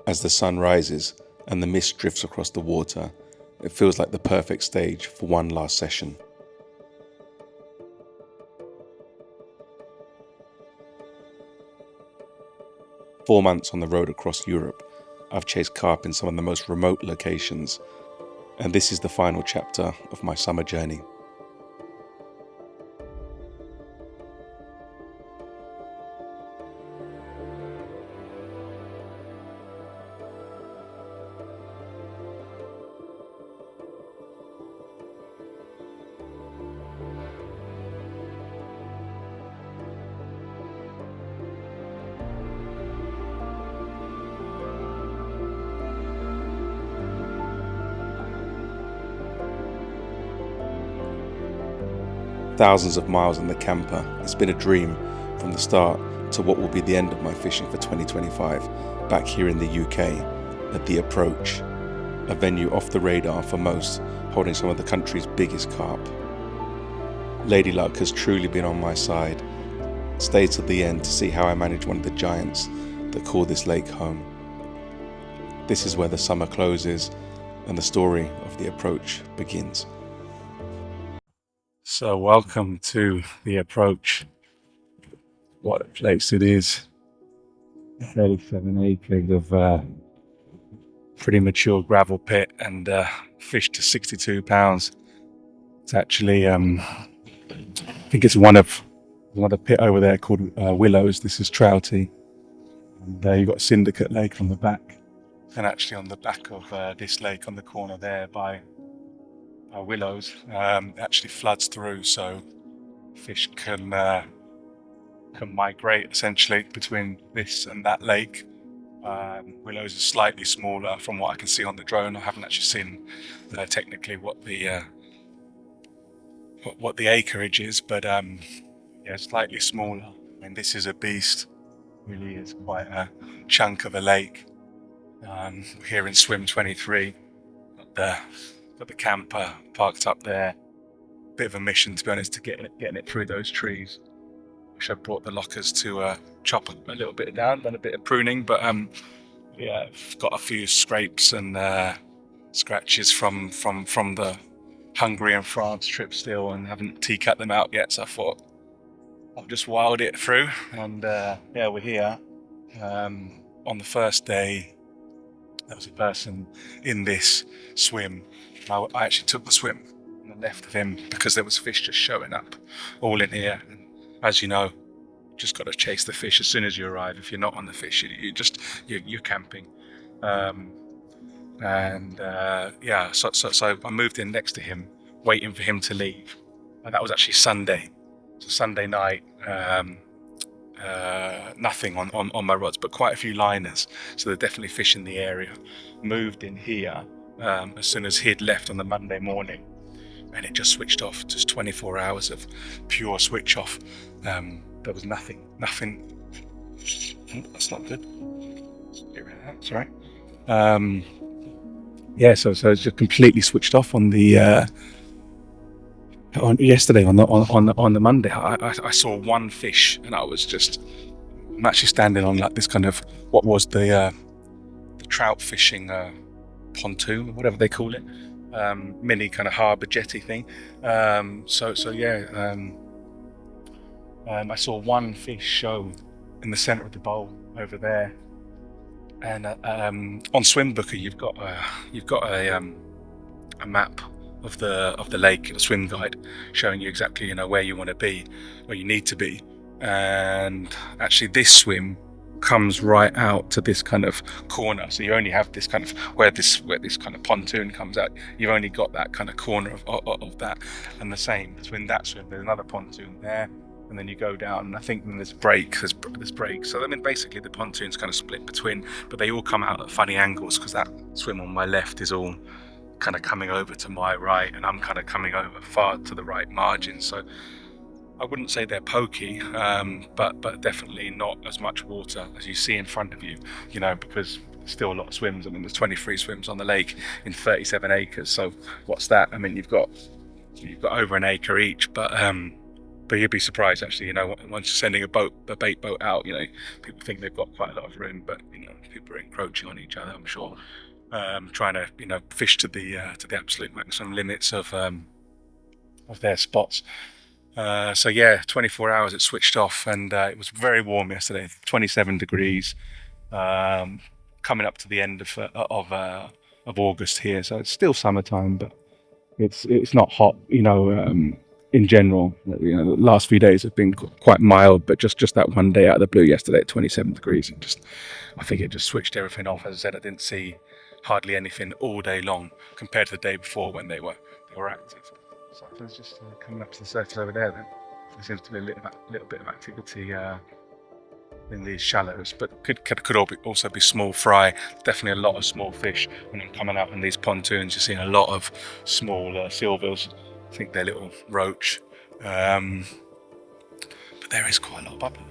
As the sun rises and the mist drifts across the water, it feels like the perfect stage for one last session. "4 months on the road across Europe, I've chased carp in some of the most remote locations, and this is the final chapter of my summer journey. Thousands of miles in the camper, it's been a dream from the start to what will be the end of my fishing for 2025, back here in the UK, at the Approach, a venue off the radar for most, holding some of the country's biggest carp. Lady Luck has truly been on my side. Stay till the end to see how I manage one of the giants that call this lake home. This is where the summer closes and the story of the Approach begins." So welcome to the Approach. What a place it is. 37 acres of pretty mature gravel pit and fish to 62 pounds. It's actually, I think it's one of another pit over there called Willows. This is Troutie. And you've got Syndicate Lake on the back. And actually on the back of this lake on the corner there by Willows, actually floods through, so fish can migrate essentially between this and that lake. Willows is slightly smaller from what I can see on the drone. I haven't actually seen technically what the acreage is, but yeah, slightly smaller. I mean, this is a beast. Really is quite a chunk of a lake. Here in Swim 23, got the camper parked up there. Bit of a mission, to be honest, to getting it through those trees. Wish I brought the lockers to chop a little bit down, done a bit of pruning, but yeah, I've got a few scrapes and scratches from the Hungary and France trip still, and haven't cut them out yet. So I thought I'll just wild it through, and yeah, we're here. On the first day, there was a person in this swim. I actually took the swim on the left of him because there was fish just showing up all in here. And as you know, just got to chase the fish as soon as you arrive. If you're not on the fish, you're camping. Yeah, so I moved in next to him, waiting for him to leave. And that was actually Sunday. So Sunday night, nothing on my rods, but quite a few liners. So there's definitely fish in the area. Moved in here as soon as he'd left on the Monday morning, and it just switched off. Just 24 hours of pure switch off. There was nothing. Oh, that's not good. Get rid of that. Sorry. Yeah, so it's just completely switched off on the on yesterday on the Monday. I saw one fish, and I'm actually standing on like this kind of what was the trout fishing pontoon, whatever they call it, mini kind of harbour jetty thing. So yeah, I saw one fish show in the centre of the bowl over there. And on Swim Booker, you've got a map of the lake, a swim guide showing you exactly where you want to be, where you need to be. And actually, this swim comes right out to this kind of corner. So you only have this kind of where this kind of pontoon comes out. You've only got that kind of corner of that. And the same between that swim, there's another pontoon there. And then you go down, and I think there's breaks. So I mean, basically the pontoon's kind of split between, but they all come out at funny angles because that swim on my left is all kind of coming over to my right, and I'm kind of coming over far to the right margin. So I wouldn't say they're pokey, but definitely not as much water as you see in front of you, because there's still a lot of swims. I mean, there's 23 swims on the lake in 37 acres. So what's that? I mean, you've got over an acre each, but But you'd be surprised, actually, once you're sending a bait boat out, people think they've got quite a lot of room, but people are encroaching on each other, I'm sure, trying to fish to the absolute maximum limits of their spots. So yeah, 24 hours it switched off, and it was very warm yesterday, 27 degrees, coming up to the end of August here. So it's still summertime, but it's not hot, in general. The last few days have been quite mild, but just that one day out of the blue yesterday at 27 degrees, I think it just switched everything off. As I said, I didn't see hardly anything all day long compared to the day before when they were active. So it's just coming up to the surface over there. Then there seems to be a little bit of activity in these shallows, but could also be small fry. Definitely a lot of small fish. When I'm coming out on these pontoons, you're seeing a lot of small silvers. I think they're little roach, but there is quite a lot of bubble.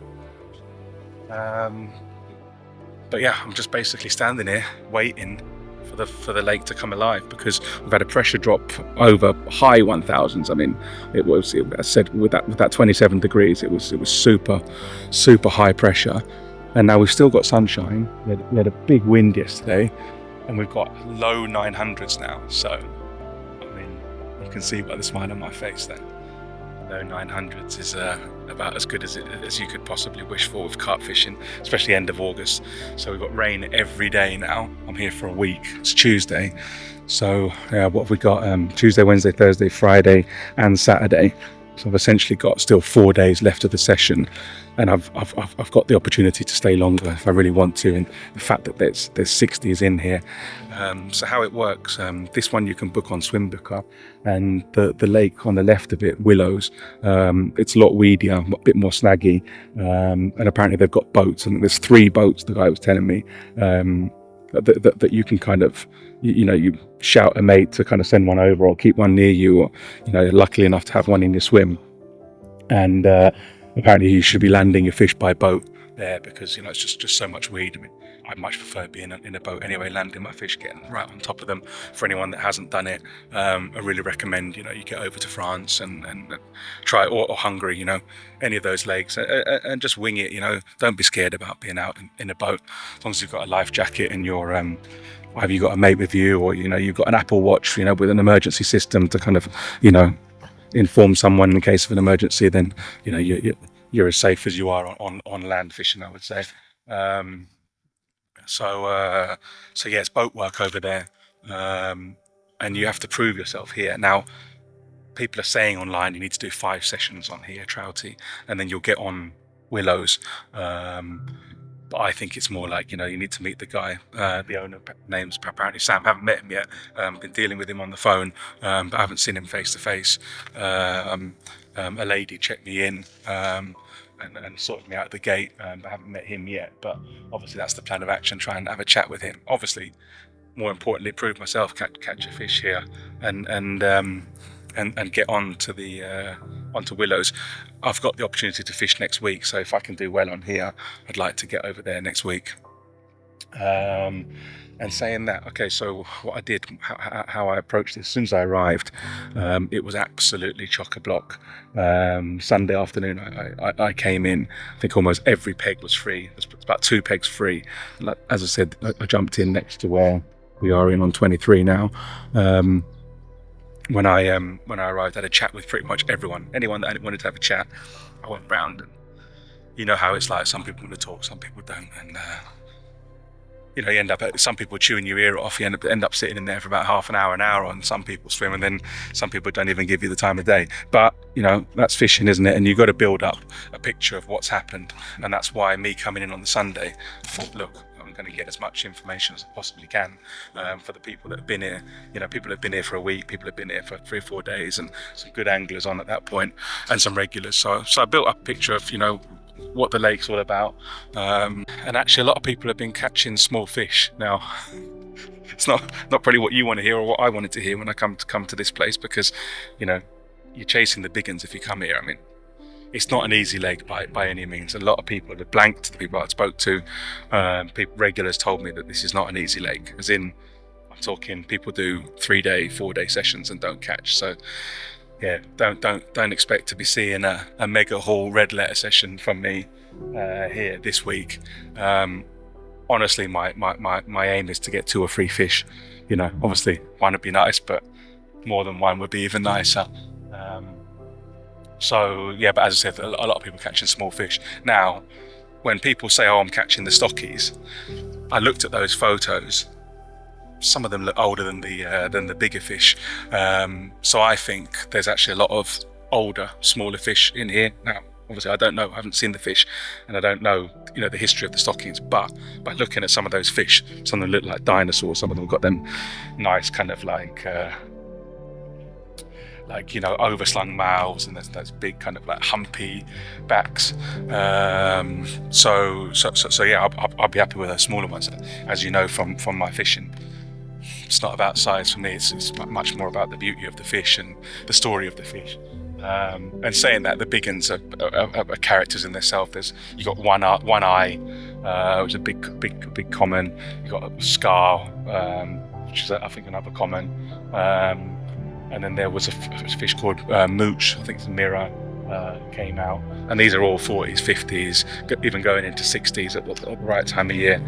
But yeah, I'm just basically standing here waiting for the lake to come alive, because we've had a pressure drop over high 1000s. I mean, as I said, with that 27 degrees, it was super high pressure, and now we've still got sunshine. We had a big wind yesterday, and we've got low 900s now. So, I mean, you can see by the smile on my face then. Low 900s is about as good as you could possibly wish for with carp fishing, especially end of August. So we've got rain every day now. I'm here for a week. It's Tuesday, so what have we got? Tuesday, Wednesday, Thursday, Friday, and Saturday. So I've essentially got still 4 days left of the session, and I've got the opportunity to stay longer if I really want to. And the fact that there's 60s in here. So how it works, this one you can book on Swimbooker, and the lake on the left of it, Willows, it's a lot weedier, a bit more snaggy, and apparently they've got boats. I think there's 3 boats, the guy was telling me, that you can kind of, you shout a mate to kind of send one over or keep one near you, or you're lucky enough to have one in your swim. And apparently you should be landing your fish by boat there, because it's just so much weed. I mean, I'd much prefer being in a boat anyway, landing my fish, getting right on top of them. For anyone that hasn't done it, I really recommend you get over to France and try it, or Hungary, any of those lakes, and just wing it. Don't be scared about being out in a boat, as long as you've got a life jacket and you're either you've got a mate with you, or you've got an Apple Watch, with an emergency system to kind of inform someone in case of an emergency. Then you're as safe as you are on land fishing, I would say. So yeah, it's boat work over there, and you have to prove yourself here. Now, people are saying online you need to do 5 sessions on here, Troutie, and then you'll get on Willows. But I think it's more like, you need to meet the guy, the owner, name's apparently Sam. Haven't met him yet. Been dealing with him on the phone, but I haven't seen him face to face. A lady checked me in and sorted me out of the gate. I haven't met him yet, but obviously that's the plan of action. Try and have a chat with him. Obviously, more importantly, prove myself, catch a fish here, and get onto Willows. I've got the opportunity to fish next week, so if I can do well on here, I'd like to get over there next week. And saying that, okay, so what I did, how I approached it, as soon as I arrived, it was absolutely chock-a-block. Sunday afternoon, I came in, I think almost every peg was free. There's about 2 pegs free. As I said, I jumped in next to where we are in on 23 now. When I arrived, I had a chat with pretty much anyone that wanted to have a chat. I went round, and you know how it's like. Some people want to talk, some people don't, and you end up, some people chewing your ear off. You end up sitting in there for about half an hour, and some people swim, and then some people don't even give you the time of day. But that's fishing, isn't it? And you've got to build up a picture of what's happened, and that's why me coming in on the Sunday, I thought, look, I'm going to get as much information as I possibly can for the people that have been here. People have been here for a week, people have been here for 3 or 4 days, and some good anglers on at that point, and some regulars. So I built up a picture of what the lake's all about, and actually a lot of people have been catching small fish. Now, it's not probably what you want to hear or what I wanted to hear when I come to this place, because you're chasing the big uns if you come here. I mean, it's not an easy lake by any means. A lot of people have blanked, the people I spoke to, regulars told me that this is not an easy lake, as in, I'm talking people do 3-day, 4-day sessions and don't catch. So yeah, don't expect to be seeing a mega haul red letter session from me here this week. Honestly, my aim is to get 2 or 3 fish. Obviously one would be nice, but more than one would be even nicer. So yeah, but as I said, a lot of people catching small fish. Now, when people say, "Oh, I'm catching the stockies," I looked at those photos. Some of them look older than the bigger fish. So I think there's actually a lot of older, smaller fish in here. Now, obviously, I don't know. I haven't seen the fish, and I don't know, the history of the stockings. But by looking at some of those fish, some of them look like dinosaurs. Some of them have got them nice kind of like overslung mouths, and there's those big kind of like humpy backs. So yeah, I'll be happy with those smaller ones. As you know from my fishing, it's not about size for me. It's much more about the beauty of the fish and the story of the fish. And saying that, the big ones are characters in themselves. You got one eye, which is a big common. You got a scar, which is I think another common. And then there was a fish called mooch. I think it's a mirror. Came out, and these are all 40s, 50s, even going into 60s at the right time of year.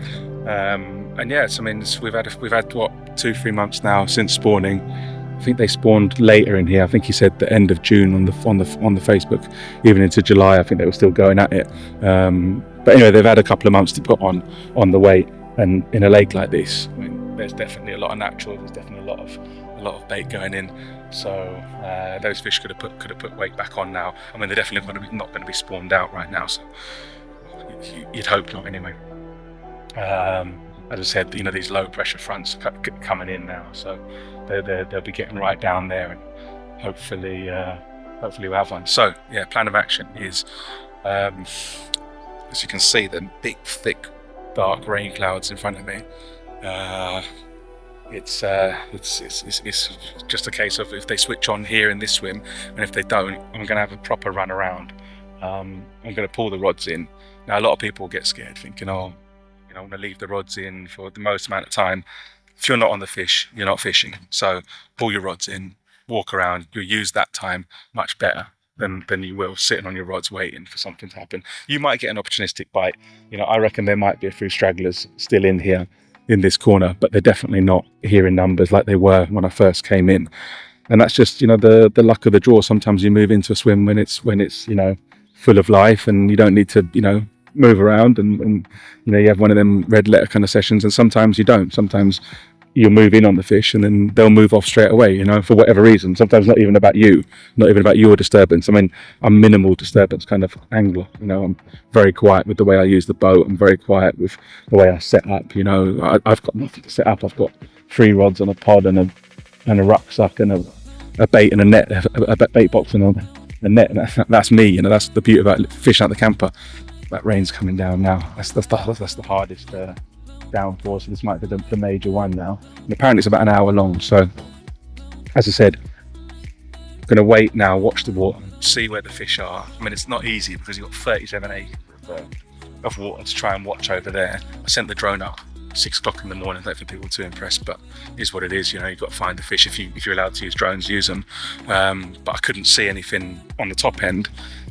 And yes, I mean, we've had what, 2-3 months now since spawning. I think they spawned later in here. I think he said the end of June on the Facebook, even into July. I think they were still going at it. But anyway, they've had a couple of months to put on the weight, and in a lake like this, I mean, there's definitely a lot of natural. There's definitely a lot of bait going in. So those fish could have put weight back on now. I mean, they're definitely not going to be spawned out right now. So you'd hope not, anyway. As I said, these low pressure fronts coming in now, so they'll be getting right down there, and hopefully we'll have one. So yeah, plan of action is, as you can see, the big, thick, dark rain clouds in front of me. It's just a case of if they switch on here in this swim, and if they don't, I'm going to have a proper run around. I'm going to pull the rods in. Now, a lot of people get scared, thinking, "Oh, I want to leave the rods in for the most amount of time." If you're not on the fish, you're not fishing. So pull your rods in, walk around. You'll use that time much better than you will sitting on your rods waiting for something to happen. You might get an opportunistic bite. I reckon there might be a few stragglers still in here, in this corner, but they're definitely not here in numbers like they were when I first came in. And that's just the luck of the draw. Sometimes you move into a swim when it's full of life, and you don't need to move around, and you have one of them red letter kind of sessions, and sometimes you don't. Sometimes you'll move in on the fish and then they'll move off straight away, for whatever reason. Sometimes not even about you, not even about your disturbance. I mean, I'm minimal disturbance kind of angler. I'm very quiet with the way I use the boat. I'm very quiet with the way I set up. I've got nothing to set up. I've got 3 rods on a pod and a rucksack and a bait and a net, a bait box and a net. And that's me. That's the beauty about fishing out the camper. That rain's coming down now. That's the hardest downpour, so this might be the major one now. And apparently it's about an hour long. So, as I said, I'm going to wait now, watch the water, see where the fish are. I mean, it's not easy because you've got 37 acres of water to try and watch over there. I sent the drone up 6 o'clock in the morning. I don't think people were too impressed, but it is what it is. You've got to find the fish. If you're allowed to use drones, use them. But I couldn't see anything on the top end.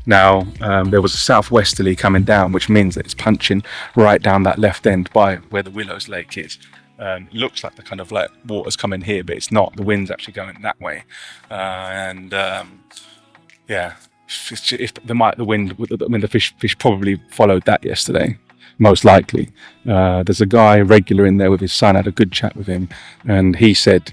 Now, there was a southwesterly coming down, which means that it's punching right down that left end by where the Willows Lake is. It looks like the kind of like water's coming here, but it's not. The wind's actually going that way. The fish probably followed that yesterday, most likely. There's a guy regular in there with his son. I had a good chat with him, and he said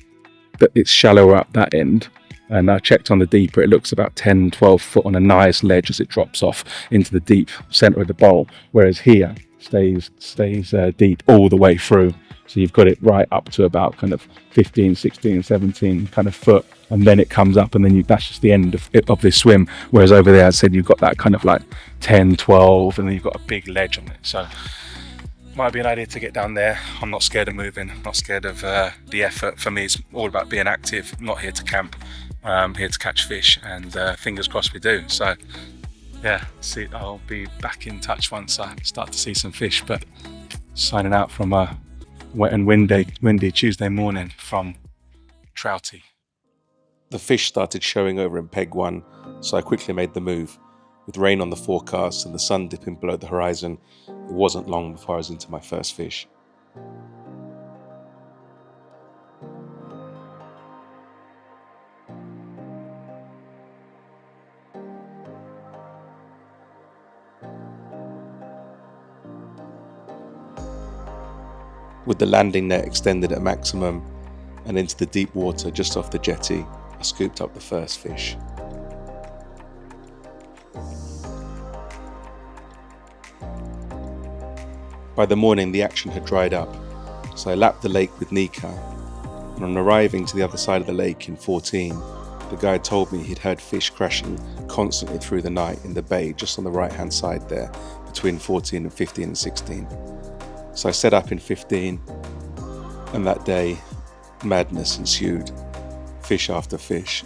that it's shallower up that end. And I checked on the deeper, it looks about 10-12 foot on a nice ledge as it drops off into the deep centre of the bowl, whereas here stays deep all the way through. So you've got it right up to about kind of 15, 16, 17 kind of foot, and then it comes up, and then that's just the end of this swim. Whereas over there, I said you've got that kind of like 10, 12, and then you've got a big ledge on it. So might be an idea to get down there. I'm not scared of moving, I'm not scared of the effort. For me, it's all about being active. I'm not here to camp. I'm here to catch fish, and fingers crossed we do. So yeah, I'll be back in touch once I start to see some fish. But signing out from a wet and windy Tuesday morning from Troutie. The fish started showing over in peg 1, so I quickly made the move. With rain on the forecast and the sun dipping below the horizon, it wasn't long before I was into my first fish. With the landing net extended at maximum and into the deep water just off the jetty, I scooped up the first fish. By the morning, the action had dried up, so I lapped the lake with Nika, and on arriving to the other side of the lake in 14, the guide told me he'd heard fish crashing constantly through the night in the bay just on the right-hand side there, between 14 and 15 and 16. So I set up in 15, and that day, madness ensued, fish after fish.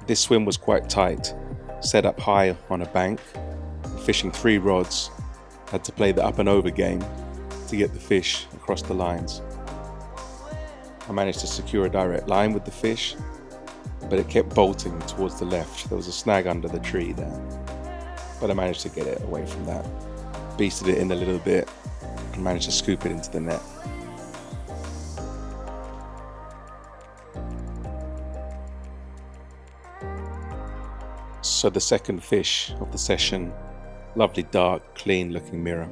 This swim was quite tight, set up high on a bank, fishing 3 rods, had to play the up and over game to get the fish across the lines. I managed to secure a direct line with the fish, but it kept bolting towards the left. There was a snag under the tree there, but I managed to get it away from that, beasted it in a little bit, and managed to scoop it into the net. So the second fish of the session, lovely dark, clean looking mirror.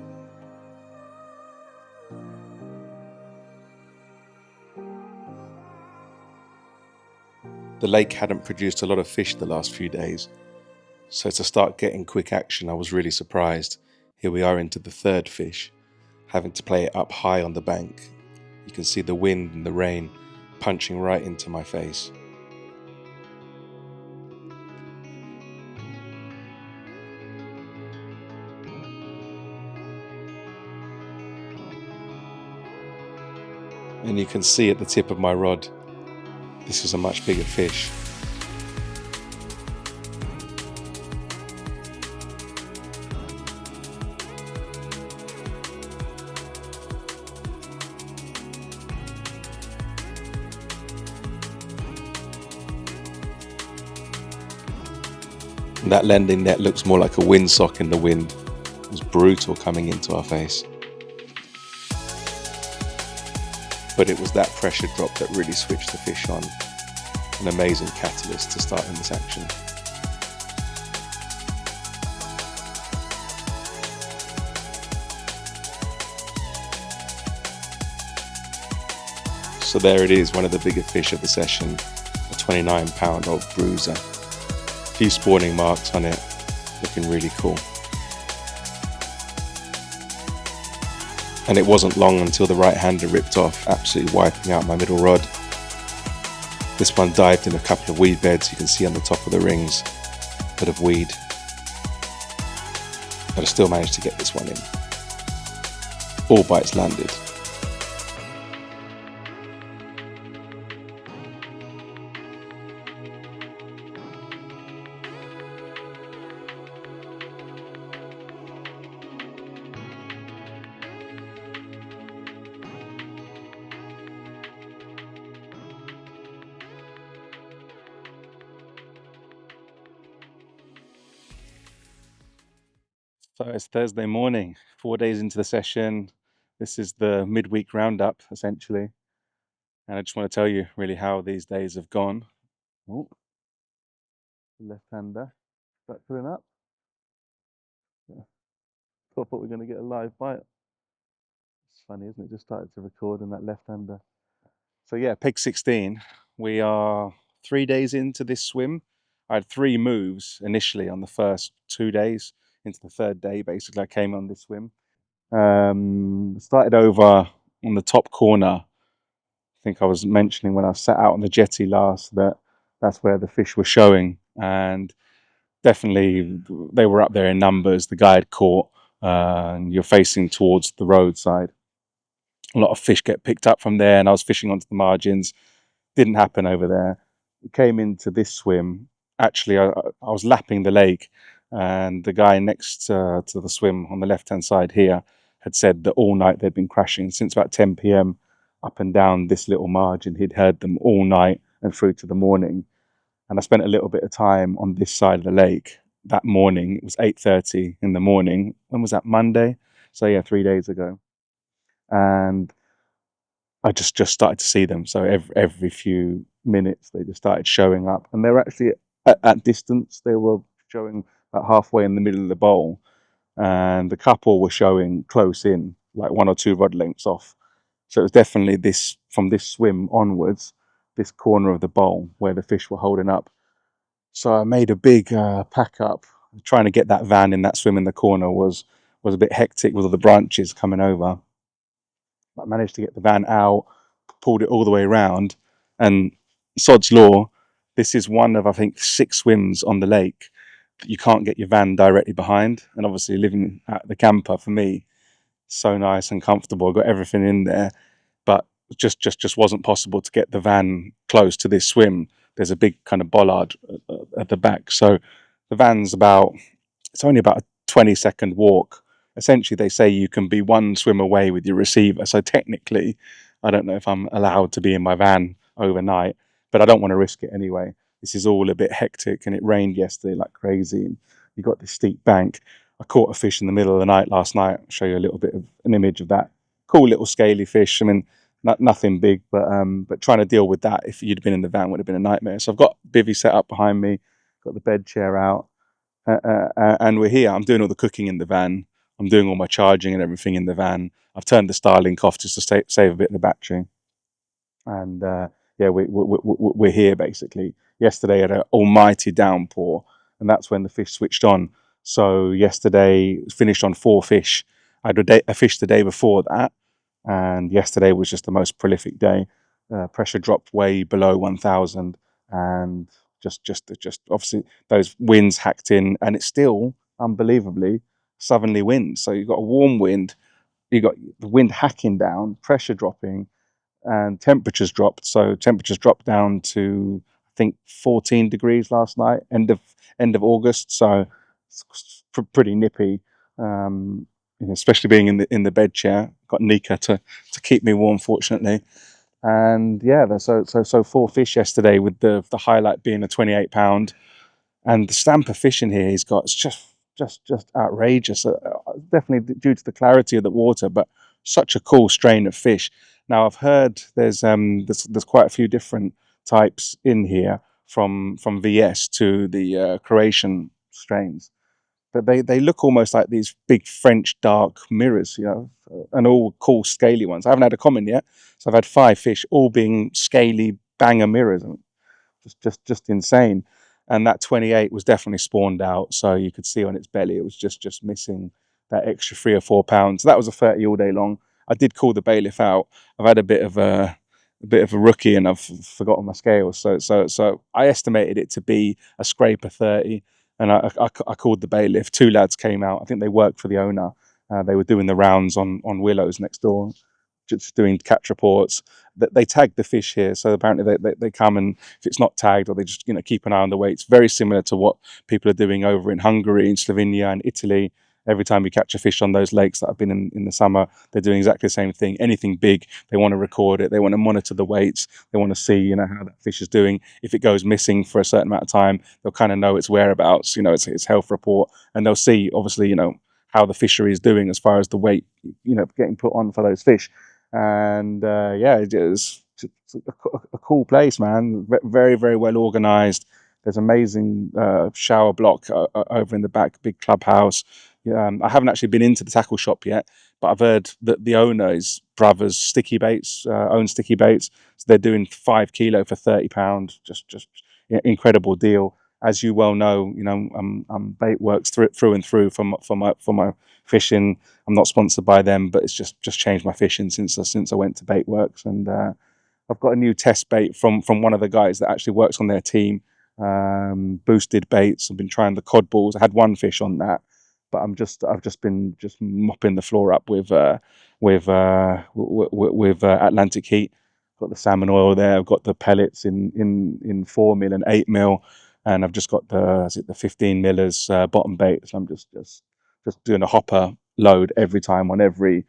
The lake hadn't produced a lot of fish the last few days, so to start getting quick action I was really surprised. Here we are into the third fish, having to play it up high on the bank. You can see the wind and the rain punching right into my face. And you can see at the tip of my rod, this is a much bigger fish. And that landing net looks more like a windsock in the wind. It was brutal coming into our face. But it was that pressure drop that really switched the fish on. An amazing catalyst to starting this action. So there it is, one of the bigger fish of the session, a 29-pound old bruiser. A few spawning marks on it, looking really cool. And it wasn't long until the right-hander ripped off, absolutely wiping out my middle rod. This one dived in a couple of weed beds, you can see on the top of the rings, a bit of weed. But I still managed to get this one in. All bites landed. So it's Thursday morning, 4 days into the session. This is the midweek roundup, essentially. And I just want to tell you really how these days have gone. Oh, left-hander, start pulling up. Yeah. Thought we were going to get a live bite. It's funny, isn't it? Just started to record in that left-hander. So yeah, peg 16. We are 3 days into this swim. I had 3 moves initially on the first 2 days. Into the third day, basically, I came on this swim. Started over on the top corner. I think I was mentioning when I sat out on the jetty last that that's where the fish were showing, and definitely they were up there in numbers. The guy had caught and you're facing towards the roadside. A lot of fish get picked up from there, and I was fishing onto the margins. Didn't happen over there. We came into this swim. Actually, I was lapping the lake, and the guy next to the swim on the left-hand side here had said that all night they'd been crashing since about 10 p.m. up and down this little margin. He'd heard them all night and through to the morning. And I spent a little bit of time on this side of the lake that morning. It was 8:30 in the morning. When was that? Monday? So yeah, 3 days ago. And I just started to see them. So every few minutes they just started showing up, and they were actually at distance. They were showing about halfway in the middle of the bowl, and the couple were showing close in, like 1 or 2 rod lengths off. So it was definitely this, from this swim onwards, this corner of the bowl where the fish were holding up. So I made a big pack up. Trying to get that van in that swim in the corner was a bit hectic with all the branches coming over. I managed to get the van out, pulled it all the way around, and sod's law, this is one of, I think, 6 swims on the lake that you can't get your van directly behind. And obviously living at the camper, for me, so nice and comfortable. I got everything in there, but just wasn't possible to get the van close to this swim. There's a big kind of bollard at the back. So the van's it's only about a 20-second walk. Essentially, they say you can be 1 swim away with your receiver. So technically, I don't know if I'm allowed to be in my van overnight, but I don't want to risk it anyway. This is all a bit hectic, and it rained yesterday like crazy, and you got this steep bank. I caught a fish in the middle of the night last night. I'll show you a little bit of an image of that. Cool little scaly fish. I mean, nothing big, but trying to deal with that if you'd been in the van would have been a nightmare. So I've got bivvy set up behind me, got the bed chair out, and we're here. I'm doing all the cooking in the van. I'm doing all my charging and everything in the van. I've turned the Starlink off just to save a bit of the battery. And yeah, we're here basically. Yesterday had an almighty downpour, and that's when the fish switched on. So yesterday finished on 4 fish. I had a fish the day before that, and yesterday was just the most prolific day. Pressure dropped way below 1,000, and just obviously those winds hacked in, and it's still unbelievably southerly winds. So you've got a warm wind, you got the wind hacking down, pressure dropping, and temperatures dropped. So temperatures dropped down to, I think, 14 degrees last night, end of August. So it's pretty nippy, especially being in the bed chair. Got Nika to keep me warm, fortunately. And yeah, so 4 fish yesterday, with the highlight being a 28 pound. And the stamp of fish in here he's got, it's just outrageous. Definitely due to the clarity of the water, but such a cool strain of fish. Now I've heard there's quite a few different types in here, from VS to the Croatian strains, but they look almost like these big French dark mirrors, and all cool scaly ones. I haven't had a common yet, so I've had 5 fish, all being scaly banger mirrors. Just insane. And that 28 was definitely spawned out, so you could see on its belly it was just missing that extra 3 or 4 pounds. That was a 30 all day long. I did call the bailiff out. I've had a bit of a rookie, and I've forgotten my scales. So I estimated it to be a scraper 30, and I called the bailiff. 2 lads came out. I think they worked for the owner. They were doing the rounds on Willows next door, just doing catch reports. That they tag the fish here, so apparently they come, and if it's not tagged, or they just keep an eye on the weights. Very similar to what people are doing over in Hungary, in Slovenia, and Italy. Every time you catch a fish on those lakes that I've been in the summer, they're doing exactly the same thing. Anything big, they want to record it. They want to monitor the weights. They want to see, how that fish is doing. If it goes missing for a certain amount of time, they'll kind of know its whereabouts. Its health report, and they'll see, obviously, how the fishery is doing as far as the weight, getting put on for those fish. And yeah, it's a cool place, man. Very, very well organized. There's amazing shower block over in the back, big clubhouse. I haven't actually been into the tackle shop yet, but I've heard that the owner, his brother's Sticky Baits, owns Sticky Baits. So they're doing 5 kilo for £30. Just incredible deal. As you well know, I'm bait works through and through for my fishing. I'm not sponsored by them, but it's just changed my fishing since I went to Bait Works. And I've got a new test bait from one of the guys that actually works on their team. Boosted baits. I've been trying the cod balls. I had 1 fish on that, but I've just been mopping the floor up with Atlantic heat. Got the salmon oil there. I've got the pellets in 4 mil and 8 mil, and I've just got the 15 millers bottom bait. So I'm just doing a hopper load every time on every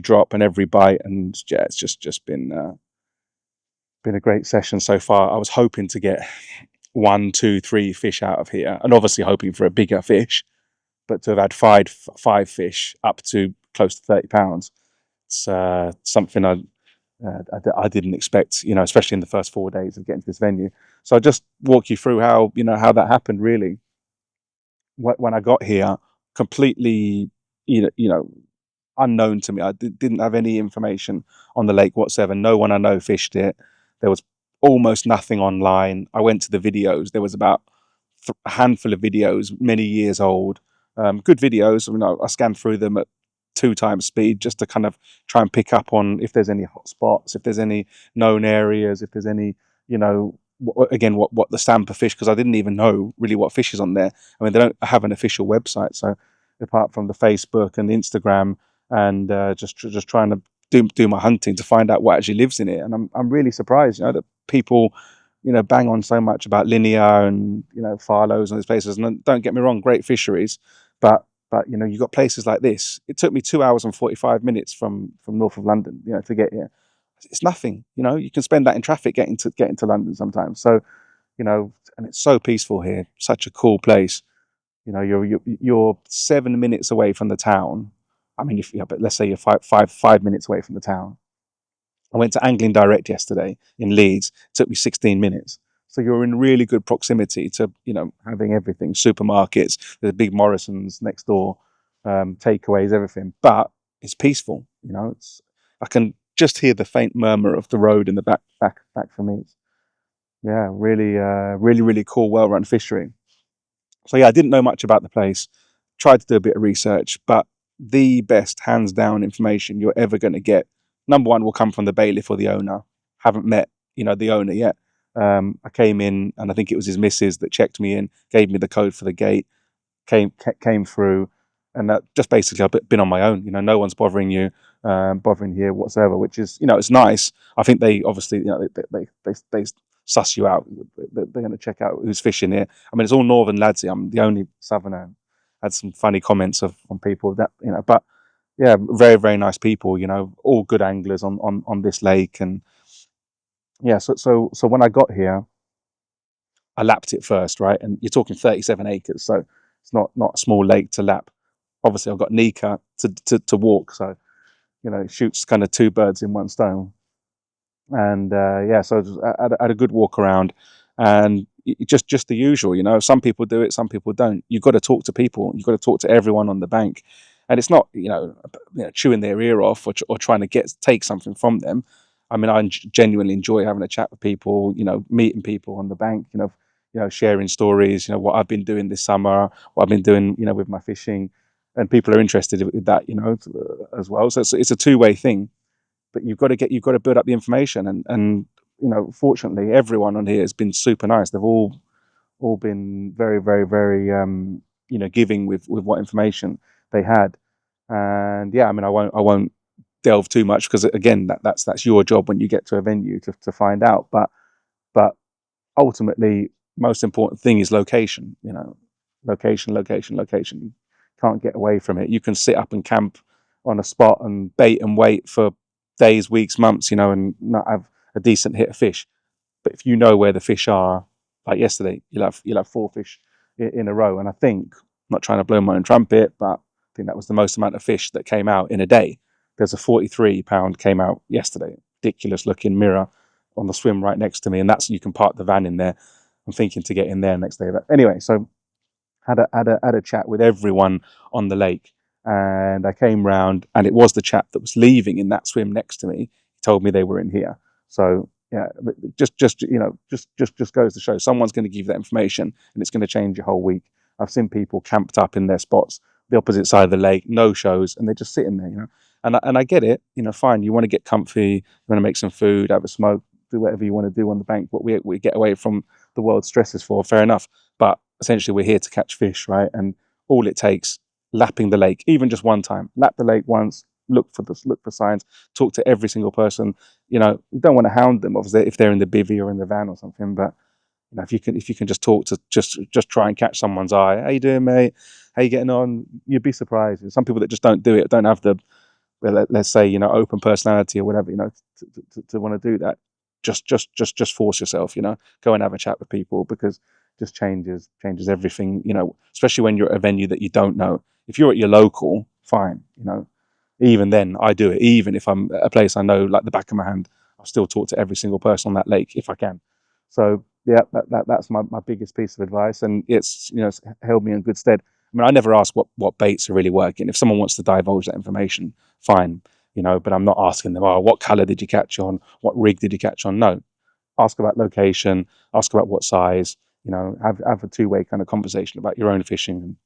drop and every bite, and yeah, it's just been a great session so far. I was hoping to get 1, 2, 3 fish out of here, and obviously hoping for a bigger fish. But to have had five fish up to close to 30 pounds, it's something I didn't expect. Especially in the first 4 days of getting to this venue. So I just walk you through how that happened. Really, when I got here, completely, unknown to me. I didn't have any information on the lake whatsoever. No one I know fished it. There was almost nothing online. I went to the videos. There was about a handful of videos, many years old. Good videos. I scanned through them at 2 times speed just to kind of try and pick up on if there's any hot spots, if there's any known areas, if there's any, what the stamp of fish, because I didn't even know really what fish is on there. I mean, they don't have an official website, so apart from the Facebook and the Instagram, and just trying to do my hunting to find out what actually lives in it. And I'm really surprised, that people, bang on so much about Linear and Farlows and those places. And don't get me wrong, great fisheries, but you got places like this. It took me 2 hours and 45 minutes from north of London, to get here. It's nothing. You can spend that in traffic getting to London sometimes. So, and it's so peaceful here, such a cool place. You're 7 minutes away from the town. I mean, but let's say you're five minutes away from the town. I went to Angling Direct yesterday in Leeds. It took me 16 minutes. So you're in really good proximity to, having everything, supermarkets, there's big Morrison's next door, takeaways, everything. But it's peaceful, I can just hear the faint murmur of the road in the back for me. Yeah, really, really cool, well-run fishery. So yeah, I didn't know much about the place. Tried to do a bit of research, but the best, hands down, information you're ever going to get, number one, will come from the bailiff or the owner. Haven't met, the owner yet. I came in, and I think it was his missus that checked me in, gave me the code for the gate, came through, and that just basically I've been on my own. No one's bothering you, bothering here whatsoever, which is, it's nice. I think they obviously, they suss you out. They're going to check out who's fishing here. I mean, it's all northern lads here. I'm the only southerner. Had some funny comments from people that, but yeah, very, very nice people, all good anglers on this lake. And yeah, so when I got here, I lapped it first, right? And you're talking 37 acres, so it's not a small lake to lap. Obviously, I've got Nika to walk, so it shoots kind of two birds in one stone. And yeah, so I had a good walk around, and just the usual. Some people do it, some people don't. You've got to talk to people. You've got to talk to everyone on the bank, and it's not chewing their ear off or trying to take something from them. I mean, I genuinely enjoy having a chat with people. Meeting people on the bank. Sharing stories. What I've been doing this summer, what I've been doing. With my fishing, and people are interested with that. As well. So it's a two-way thing. But you've got to build up the information, and fortunately everyone on here has been super nice. They've all been very, very, very giving with what information they had. And yeah, I mean, I won't delve too much, because again, that's your job when you get to a venue to find out. But ultimately, most important thing is location. Location. You can't get away from it. You can sit up and camp on a spot and bait and wait for days, weeks, months, and not have a decent hit of fish. But if you know where the fish are, like yesterday, you'll have 4 fish in a row. And I think, I'm not trying to blow my own trumpet, but I think that was the most amount of fish that came out in a day. There's a 43-pound came out yesterday, ridiculous looking mirror on the swim right next to me, and you can park the van in there. I'm thinking to get in there next day. But anyway, so had a chat with everyone on the lake. And I came round, and it was the chap that was leaving in that swim next to me. He told me they were in here. So yeah, just goes to show someone's going to give you that information, and it's going to change your whole week. I've seen people camped up in their spots, the opposite side of the lake, no shows, and they're just sitting there, And I get it, fine. You want to get comfy, you want to make some food, have a smoke, do whatever you want to do on the bank. What we get away from the world stresses for, fair enough. But essentially, we're here to catch fish, right? And all it takes lapping the lake, even just one time. Lap the lake once, look for signs, talk to every single person. You don't want to hound them, obviously, if they're in the bivvy or in the van or something, but if you can just talk to, just try and catch someone's eye. How you doing, mate? How you getting on? You'd be surprised. There's some people that just don't do it, don't have the, let's say, open personality or whatever, to want to do that. Just force yourself, go and have a chat with people, because just changes everything, especially when you're at a venue that you don't know. If you're at your local, fine, even then I do it. Even if I'm at a place I know like the back of my hand, I'll still talk to every single person on that lake if I can. So yeah, that's my biggest piece of advice, and it's it's held me in good stead. I mean, I never ask what baits are really working. If someone wants to divulge that information, fine, but I'm not asking them, oh, what colour did you catch on? What rig did you catch on? No, ask about location, ask about what size, have a two-way kind of conversation about your own fishing, and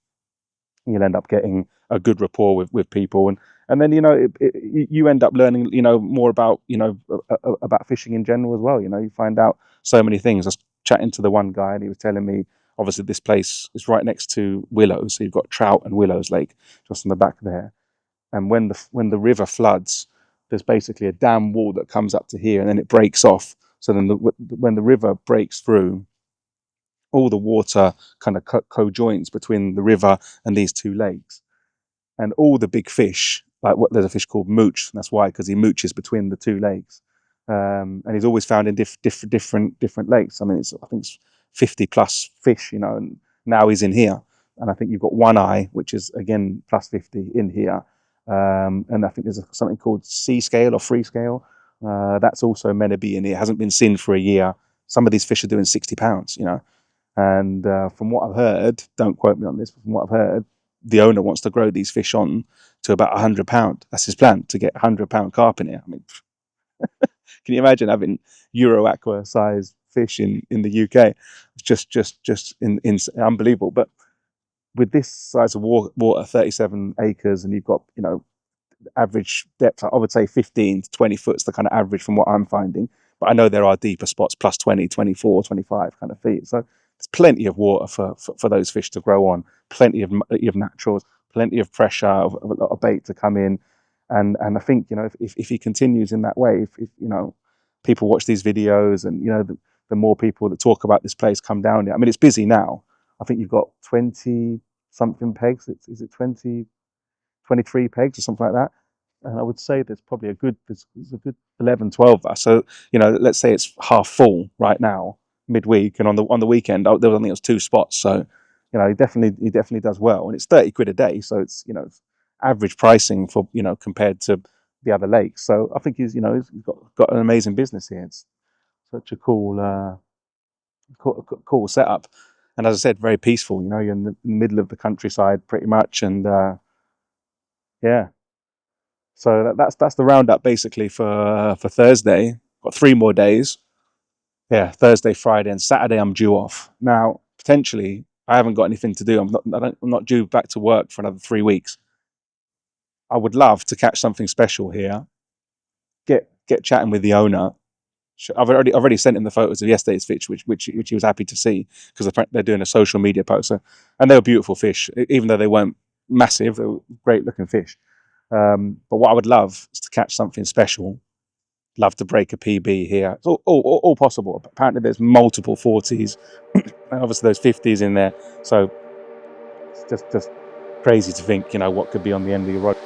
you'll end up getting a good rapport with people, and then you end up learning more about about fishing in general as well. You find out so many things. I was chatting to the one guy, and he was telling me, obviously this place is right next to Willows, so you've got Trout and Willows Lake just on the back there, and when the river floods, there's basically a dam wall that comes up to here, and then it breaks off. So then when the river breaks through, all the water kind of co-joins between the river and these two lakes, and all the big fish, like there's a fish called mooch, and that's why, because he mooches between the two lakes, and he's always found in different lakes. I mean, I think it's 50 plus fish, and now he's in here, and I think you've got one eye, which is again plus 50 in here, and I think there's something called sea scale or free scale, that's also meant to be in here. It hasn't been seen for a year. Some of these fish are doing 60 pounds, and from what I've heard, don't quote me on this, but from what I've heard, the owner wants to grow these fish on to about £100. That's his plan, to get £100 carp in here. I mean, can you imagine having Euro Aqua size fish in the UK? It's just unbelievable. But with this size of water, 37 acres, and you've got average depth, I would say 15 to 20 foot's the kind of average from what I'm finding. But I know there are deeper spots, plus 20, 24, 25 kind of feet. So there's plenty of water for those fish to grow on, plenty of naturals, plenty of pressure, of a lot of bait to come in. And I think, if he continues in that way, if people watch these videos, and, the more people that talk about this place come down here. I mean, it's busy now. I think you've got 20 something pegs. Is it 20, 23 pegs or something like that? And I would say there's probably there's a good 11, 12 of us. So, let's say it's half full right now, midweek, and on the weekend, I think it was 2 spots. So, he definitely does well, and it's 30 quid a day. So it's, it's average pricing for, compared to the other lakes. So I think he's got an amazing business here. It's such a cool setup. And as I said, very peaceful, you're in the middle of the countryside pretty much. And, yeah. So that's the roundup basically for Thursday. Got 3 more days. Yeah, Thursday, Friday, and Saturday I'm due off. Now, potentially, I haven't got anything to do. I'm not due back to work for another 3 weeks. I would love to catch something special here. Get chatting with the owner. I've already sent him the photos of yesterday's fish, which he was happy to see, because they're doing a social media post. So, and they were beautiful fish, even though they weren't massive. They were great looking fish. But what I would love is to catch something special. Love to break a PB here. It's all possible. Apparently there's multiple 40s, and obviously those 50s in there. So it's just crazy to think, what could be on the end of your rod.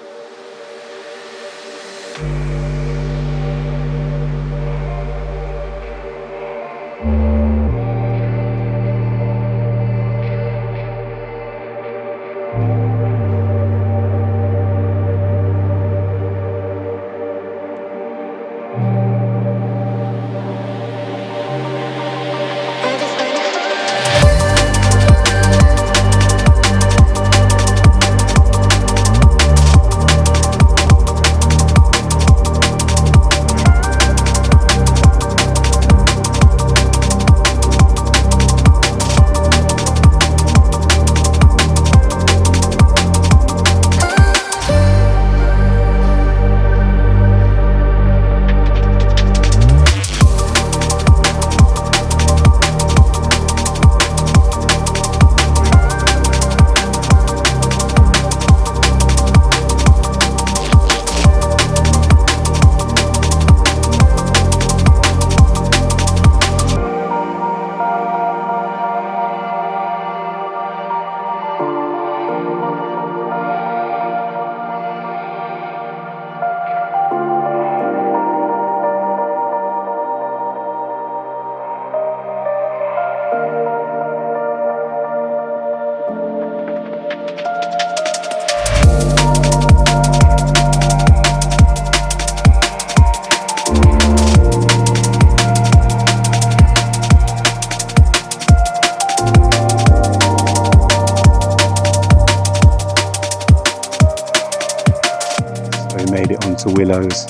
Willows.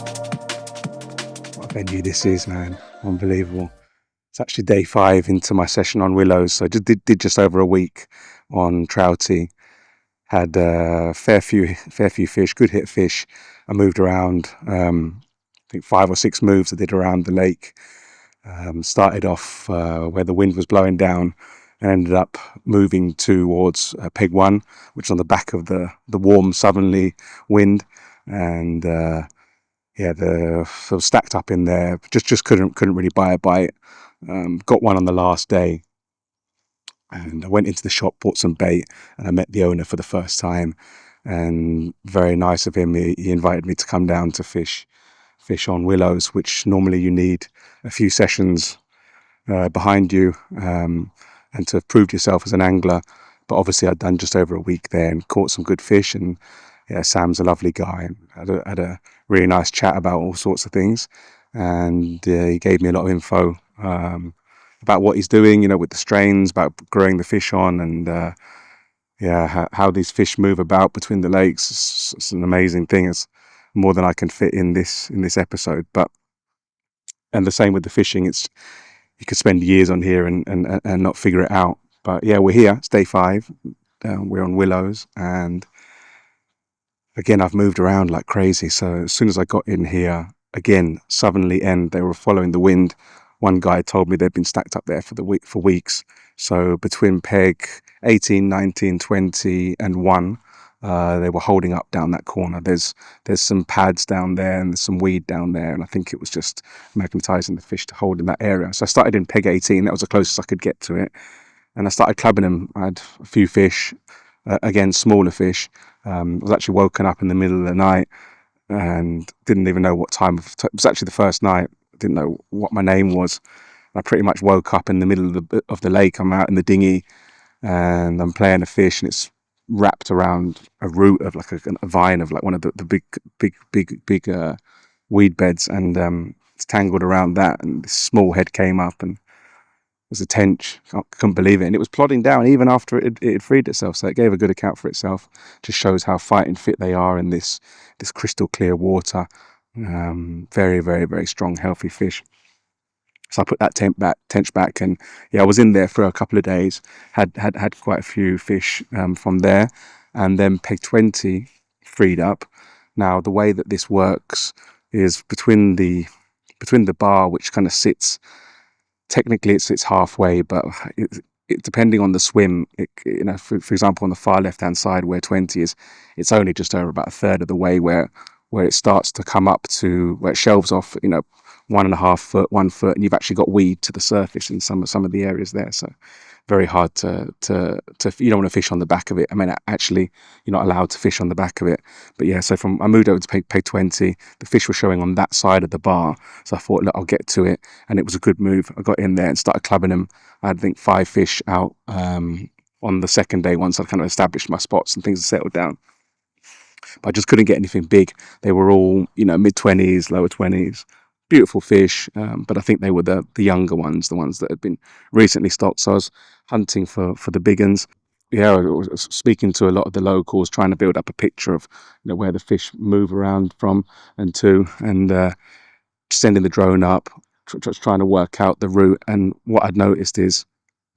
What a venue this is, man. Unbelievable. It's actually day 5 into my session on Willows. So I did just over a week on Troutie. Had fair few fish, good hit fish. I moved around, I think 5 or 6 moves I did around the lake. Started off where the wind was blowing down and ended up moving towards Peg 1, which is on the back of the warm southerly wind. And the sort of stacked up in there. Just couldn't really buy a bite. Got one on the last day. And I went into the shop, bought some bait, and I met the owner for the first time. And very nice of him. He invited me to come down to fish on Willows, which normally you need a few sessions behind you and to have proved yourself as an angler. But obviously I'd done just over a week there and caught some good fish. And yeah, Sam's a lovely guy. Had a really nice chat about all sorts of things. And he gave me a lot of info about what he's doing, with the strains, about growing the fish on, and how these fish move about between the lakes. It's an amazing thing. It's more than I can fit in this episode. And the same with the fishing. It's you could spend years on here and not figure it out. But yeah, we're here. It's day 5. We're on Willows, and again, I've moved around like crazy. So as soon as I got in here, again, southerly end, they were following the wind. One guy told me they'd been stacked up there for weeks. So between peg 18, 19, 20 and 1, they were holding up down that corner. There's some pads down there and there's some weed down there. And I think it was just magnetizing the fish to hold in that area. So I started in peg 18. That was the closest I could get to it. And I started clubbing them. I had a few fish, again, smaller fish. I was actually woken up in the middle of the night and didn't even know what time. It was actually the first night. I didn't know what my name was. I pretty much woke up in the middle of the lake. I'm out in the dinghy and I'm playing a fish, and it's wrapped around a root of like a vine of like one of the big weed beds, and it's tangled around that. And this small head came up, and it was a tench. I couldn't believe it, and it was plodding down even after it had freed itself. So it gave a good account for itself. Just shows how fighting fit they are in this crystal clear water. Very, very, very strong, healthy fish. So I put that tench back, and yeah, I was in there for a couple of days. Had quite a few fish from there, and then peg 20 freed up. Now the way that this works is between the bar, which kind of sits. Technically, it sits halfway, but it depending on the swim. For example, on the far left-hand side where 20 is, it's only just over about a third of the way where it starts to come up to where it shelves off. 1.5 foot, 1 foot, and you've actually got weed to the surface in some of the areas there. So very hard to you don't want to fish on the back of it. I mean, actually, you're not allowed to fish on the back of it. But yeah, so I moved over to peg 20. The fish were showing on that side of the bar. So I thought, look, I'll get to it. And it was a good move. I got in there and started clubbing them. I had, I think, 5 fish out on the second day once I'd kind of established my spots and things had settled down. But I just couldn't get anything big. They were all, mid-20s, lower 20s. Beautiful fish, but I think they were the younger ones, the ones that had been recently stocked. So I was hunting for the big ones. Yeah, I was speaking to a lot of the locals, trying to build up a picture of where the fish move around from and to, and sending the drone up, trying to work out the route. And what I'd noticed is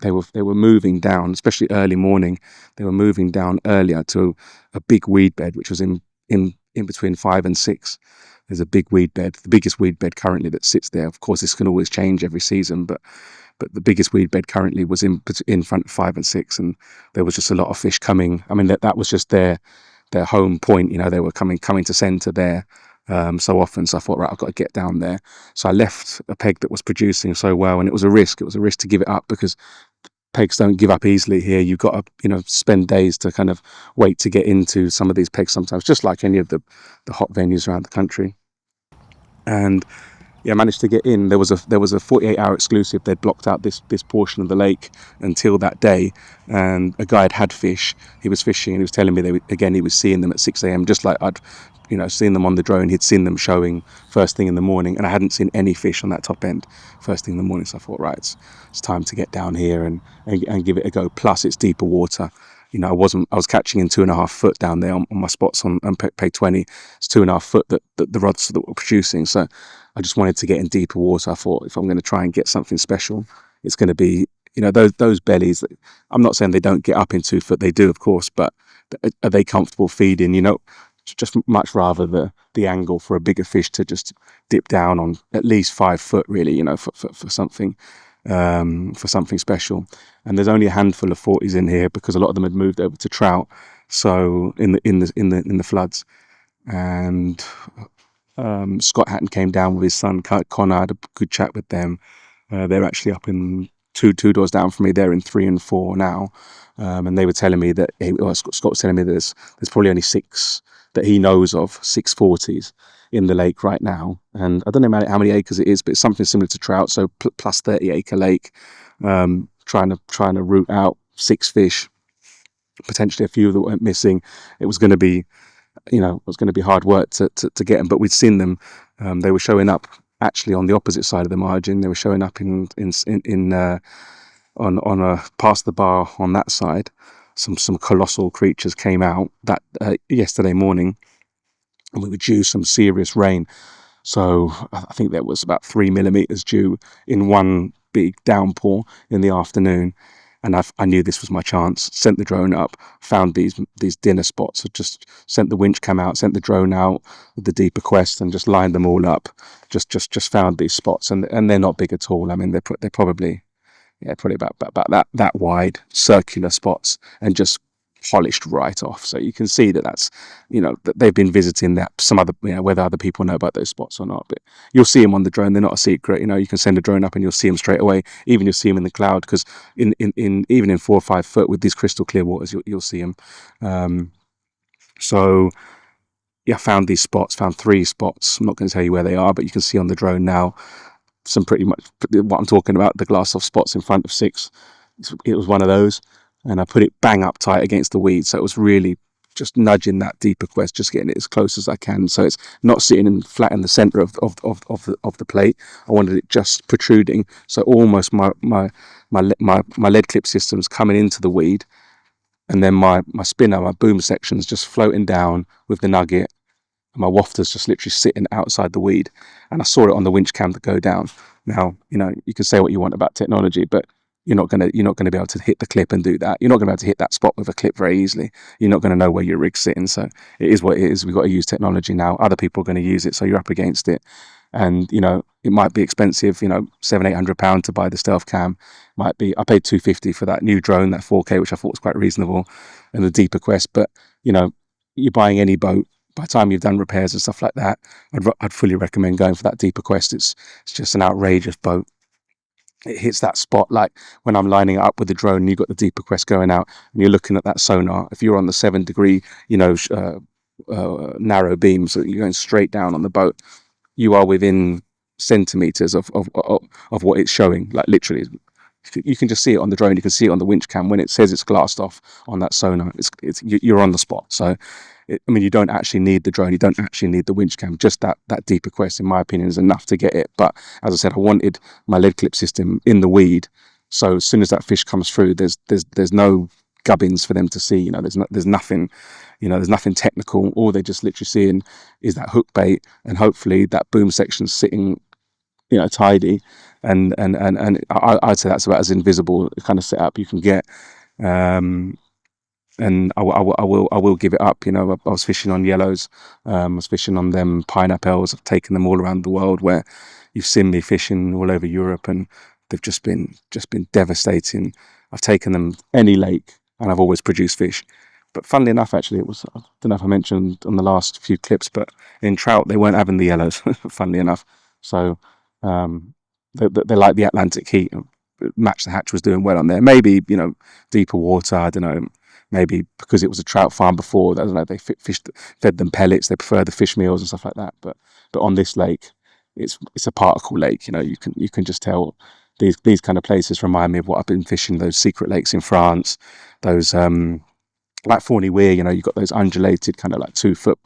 they were moving down, especially early morning. They were moving down earlier to a big weed bed, which was in between 5 and 6. There's a big weed bed, the biggest weed bed currently that sits there. Of course, this can always change every season, but the biggest weed bed currently was in front of 5 and 6, and there was just a lot of fish coming. I mean, that was just their home point. They were coming to centre there so often. So I thought, right, I've got to get down there. So I left a peg that was producing so well, and it was a risk. It was a risk to give it up because pegs don't give up easily here. You've got to, spend days to kind of wait to get into some of these pegs sometimes, just like any of the hot venues around the country. And yeah, I managed to get in. There was a 48-hour exclusive. They'd blocked out this portion of the lake until that day, and a guy had fish. He was fishing, and he was telling me he was seeing them at 6 a.m. just like I'd seen them on the drone. He'd seen them showing first thing in the morning, and I hadn't seen any fish on that top end first thing in the morning. So I thought, right, it's time to get down here and give it a go. Plus, it's deeper water, I was catching in 2.5 foot down there on my spots on peg 20. It's 2.5 foot that the rods that were producing. So I just wanted to get in deeper water. I thought if I'm going to try and get something special, it's going to be, those bellies. I'm not saying they don't get up in 2 foot. They do, of course, but are they comfortable feeding? Just much rather the angle for a bigger fish to just dip down on at least 5 foot, really, for something special. And there's only a handful of 40s in here because a lot of them had moved over to trout. So in the floods, and Scott Hatton came down with his son Connor. I had a good chat with them. They're actually up in two doors down from me. They're in 3 and 4 now, and they were telling me that Scott was telling me there's probably only 6 that he knows of, 640s in the lake right now. And I don't know how many acres it is, but it's something similar to trout. So plus 30-acre lake, trying to root out 6 fish, potentially a few that went missing. It was going to be, hard work to get them, but we'd seen them. They were showing up actually on the opposite side of the margin. They were showing up on a past the bar on that side. Some colossal creatures came out that yesterday morning, and we were due some serious rain. So I think there was about 3 millimeters due in one big downpour in the afternoon. And I knew this was my chance. Sent the drone up, found these dinner spots. I just sent the winch cam out, sent the drone out with the deeper quest, and just lined them all up. Just found these spots, and they're not big at all. I mean, they're probably about that wide, circular spots, and just polished right off. So you can see that's, that they've been visiting that. Some other, whether other people know about those spots or not, but you'll see them on the drone. They're not a secret. You can send a drone up and you'll see them straight away. Even you'll see them in the cloud, because even in 4 or 5 foot with these crystal clear waters, you'll see them. So yeah, found these spots. Found 3 spots. I'm not going to tell you where they are, but you can see on the drone now some pretty much what I'm talking about. The glass off spots in front of 6. It was one of those. And I put it bang up tight against the weed, so it was really just nudging that deeper quest, just getting it as close as I can, so it's not sitting flat in the center of the plate. I wanted it just protruding, so almost my lead clip system's coming into the weed, and then my spinner, my boom section's just floating down with the nugget, and my wafter's just literally sitting outside the weed. And I saw it on the winch cam to go down. Now, you can say what you want about technology, but you're not gonna be able to hit the clip and do that. You're not gonna be able to hit that spot with a clip very easily. You're not gonna know where your rig's sitting. So it is what it is. We've got to use technology now. Other people are going to use it, so you're up against it. And it might be expensive, £700-800 to buy the stealth cam. Might be, I paid £250 for that new drone, that 4K, which I thought was quite reasonable, and the deeper quest. But you're buying any boat. By the time you've done repairs and stuff like that, I'd fully recommend going for that deeper quest. It's just an outrageous boat. It hits that spot, like when I'm lining it up with the drone and you've got the deeper quest going out and you're looking at that sonar. If you're on the 7-degree, narrow beam, so you're going straight down on the boat, you are within centimeters of what it's showing. Like literally, you can just see it on the drone. You can see it on the winch cam when it says it's glassed off on that sonar. You're on the spot. So you don't actually need the drone. You don't actually need the winch cam. Just that deeper quest, in my opinion, is enough to get it. But as I said, I wanted my lead clip system in the weed. So as soon as that fish comes through, there's no gubbins for them to see. There's nothing. There's nothing technical. All they're just literally seeing is that hook bait, and hopefully that boom section's sitting, tidy. And I'd say that's about as invisible kind of setup you can get. And I will give it up. I was fishing on yellows. I was fishing on them pineapples. I've taken them all around the world, where you've seen me fishing all over Europe, and they've just been devastating. I've taken them any lake, and I've always produced fish. But funnily enough, actually, I don't know if I mentioned on the last few clips, but in trout they weren't having the yellows. Funnily enough, so they like the Atlantic heat. Match the Hatch was doing well on there. Maybe deeper water. I don't know. Maybe because it was a trout farm before, I don't know, they fed them pellets, they prefer the fish meals and stuff like that. But on this lake, it's a particle lake. You can just tell these kind of places remind me of what I've been fishing, those secret lakes in France, those like Forney Weir, you've got those undulated kind of like 2 foot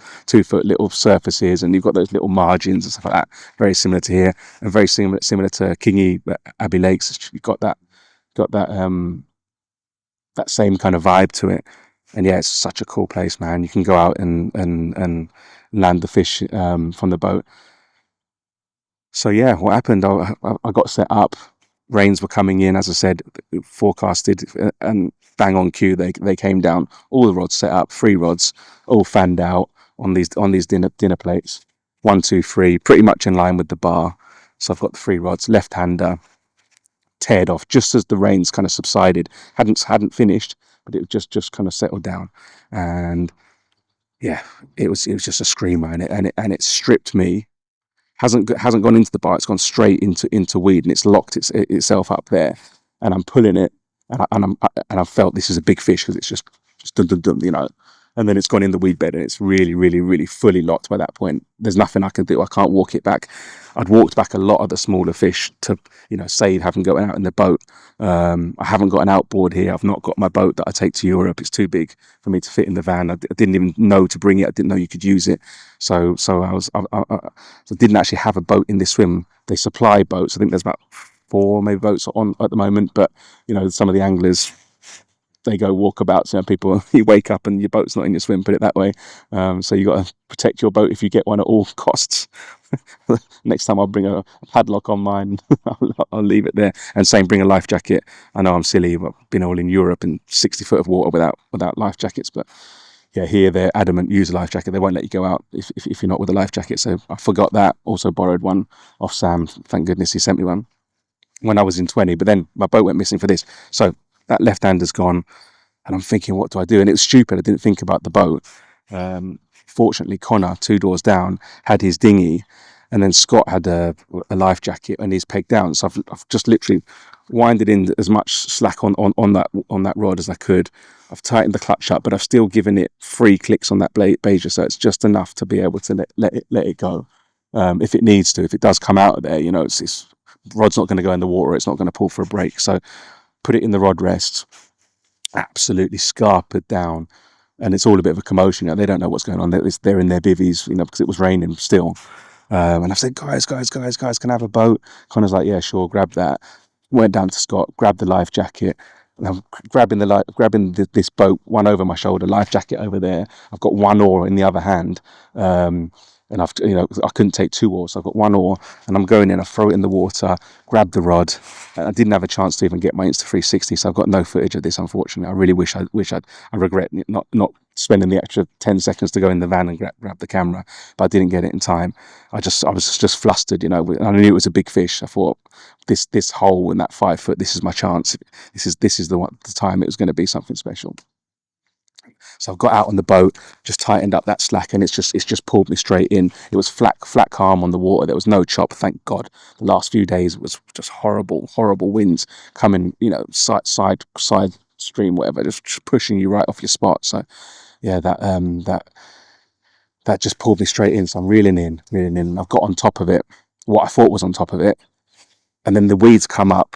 little surfaces, and you've got those little margins and stuff like that. Very similar to here, and very similar to Kingy Abbey Lakes. You've got that that same kind of vibe to it. And yeah, it's such a cool place, man. You can go out and land the fish from the boat. So yeah, what happened? I got set up. Rains were coming in, as I said, forecasted, and bang on cue. They came down. All the rods set up, 3 rods, all fanned out on these dinner plates. 1, 2, 3, pretty much in line with the bar. So I've got the 3 rods, left hander, teared off just as the rains kind of subsided. Hadn't finished, but it just kind of settled down. And yeah, it was just a screamer, and it stripped me. Hasn't gone into the bar. It's gone straight into weed, and it's locked itself up there. And I'm pulling it, and I felt this is a big fish because it's just dum dum dum, you know. And then it's gone in the weed bed, and it's really, really, really fully locked by that point. There's nothing I can do. I can't walk it back. I'd walked back a lot of the smaller fish to, save having gotten out in the boat. I haven't got an outboard here. I've not got my boat that I take to Europe. It's too big for me to fit in the van. I didn't even know to bring it. I didn't know you could use it. So I didn't actually have a boat in this swim. They supply boats. I think there's about 4 maybe boats on at the moment. But some of the anglers, they go walkabouts. People, you wake up and your boat's not in your swim. Put it that way. So you got to protect your boat if you get one at all costs. Next time I'll bring a padlock on mine. I'll leave it there. And same, bring a life jacket. I know I'm silly, but I've been all in Europe in 60 foot of water without life jackets. But yeah, here they're adamant, use a life jacket. They won't let you go out if you're not with a life jacket. So I forgot that. Also borrowed one off Sam. Thank goodness he sent me one when I was in 20. But then my boat went missing for this. So that left hander's gone. And I'm thinking, what do I do? And it was stupid. I didn't think about the boat. Fortunately, Connor, 2 doors down, had his dinghy. And then Scott had a life jacket and he's pegged down. So I've just literally winded in as much slack on that rod as I could. I've tightened the clutch up, but I've still given it 3 clicks on that baiger, so it's just enough to be able to let it go if it needs to. If it does come out of there, it's rod's not going to go in the water. It's not going to pull for a break. So put it in the rod rest, absolutely scarpered down, and it's all a bit of a commotion. They don't know what's going on. They're in their bivvies, because it was raining still. And I said, guys, can I have a boat? Connor's like, yeah, sure, grab that. Went down to Scott, grabbed the life jacket. And I'm grabbing this boat, one over my shoulder, life jacket over there. I've got 1 oar in the other hand. And I couldn't take 2 oars. So I've got 1 oar and I'm going in, I throw it in the water, grab the rod. And I didn't have a chance to even get my Insta360. So I've got no footage of this, unfortunately. I really wish I regret not spending the extra 10 seconds to go in the van and grab the camera, but I didn't get it in time. I was just flustered, I knew it was a big fish. I thought this hole in that 5 foot, this is my chance. This is the time it was going to be something special. So I've got out on the boat, just tightened up that slack, and it's just pulled me straight in. It was flat calm on the water. There was no chop, thank God. The last few days was just horrible winds coming, side stream, whatever, just pushing you right off your spot. So yeah, that just pulled me straight in. So I'm reeling in. I've got on top of it, what I thought was on top of it, and then the weeds come up.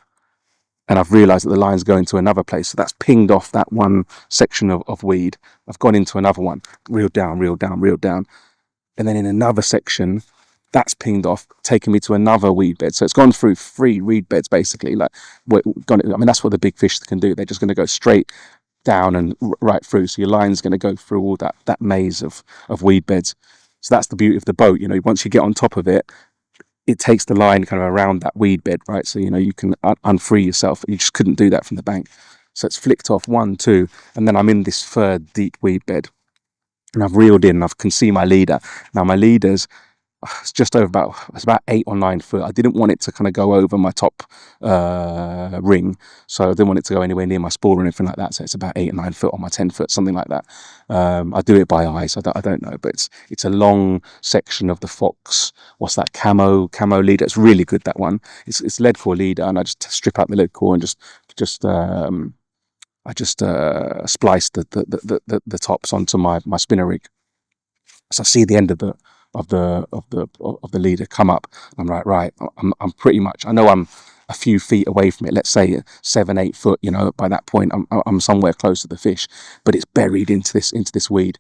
And I've realised that the line's going to another place. So that's pinged off that one section of weed. I've gone into another one, reeled down. And then in another section, that's pinged off, taking me to another weed bed. So it's gone through 3 reed beds, basically. That's what the big fish can do. They're just going to go straight down and right through. So your line's going to go through all that maze of weed beds. So that's the beauty of the boat. Once you get on top of it, it takes the line kind of around that weed bed, right? So, you can unfree yourself. You just couldn't do that from the bank. So it's flicked off 1, 2, and then I'm in this third deep weed bed. And I've reeled in, I can see my leader. Now my leader's it's just over it's about 8 or 9 foot. I didn't want it to kind of go over my top ring, so I didn't want it to go anywhere near my spool or anything like that. So it's about 8 or 9 foot on my 10 foot, something like that. I do it by eye, so I don't know, but it's a long section of the Fox. What's that, camo leader? It's really good, that one. It's lead core leader, and I just strip out the lead core and just spliced the tops onto my spinner rig. So I see the end of the leader come up. I'm like, right, I'm pretty much, I know I'm a few feet away from it, let's say 7, 8 foot, by that point I'm somewhere close to the fish, but it's buried into this weed.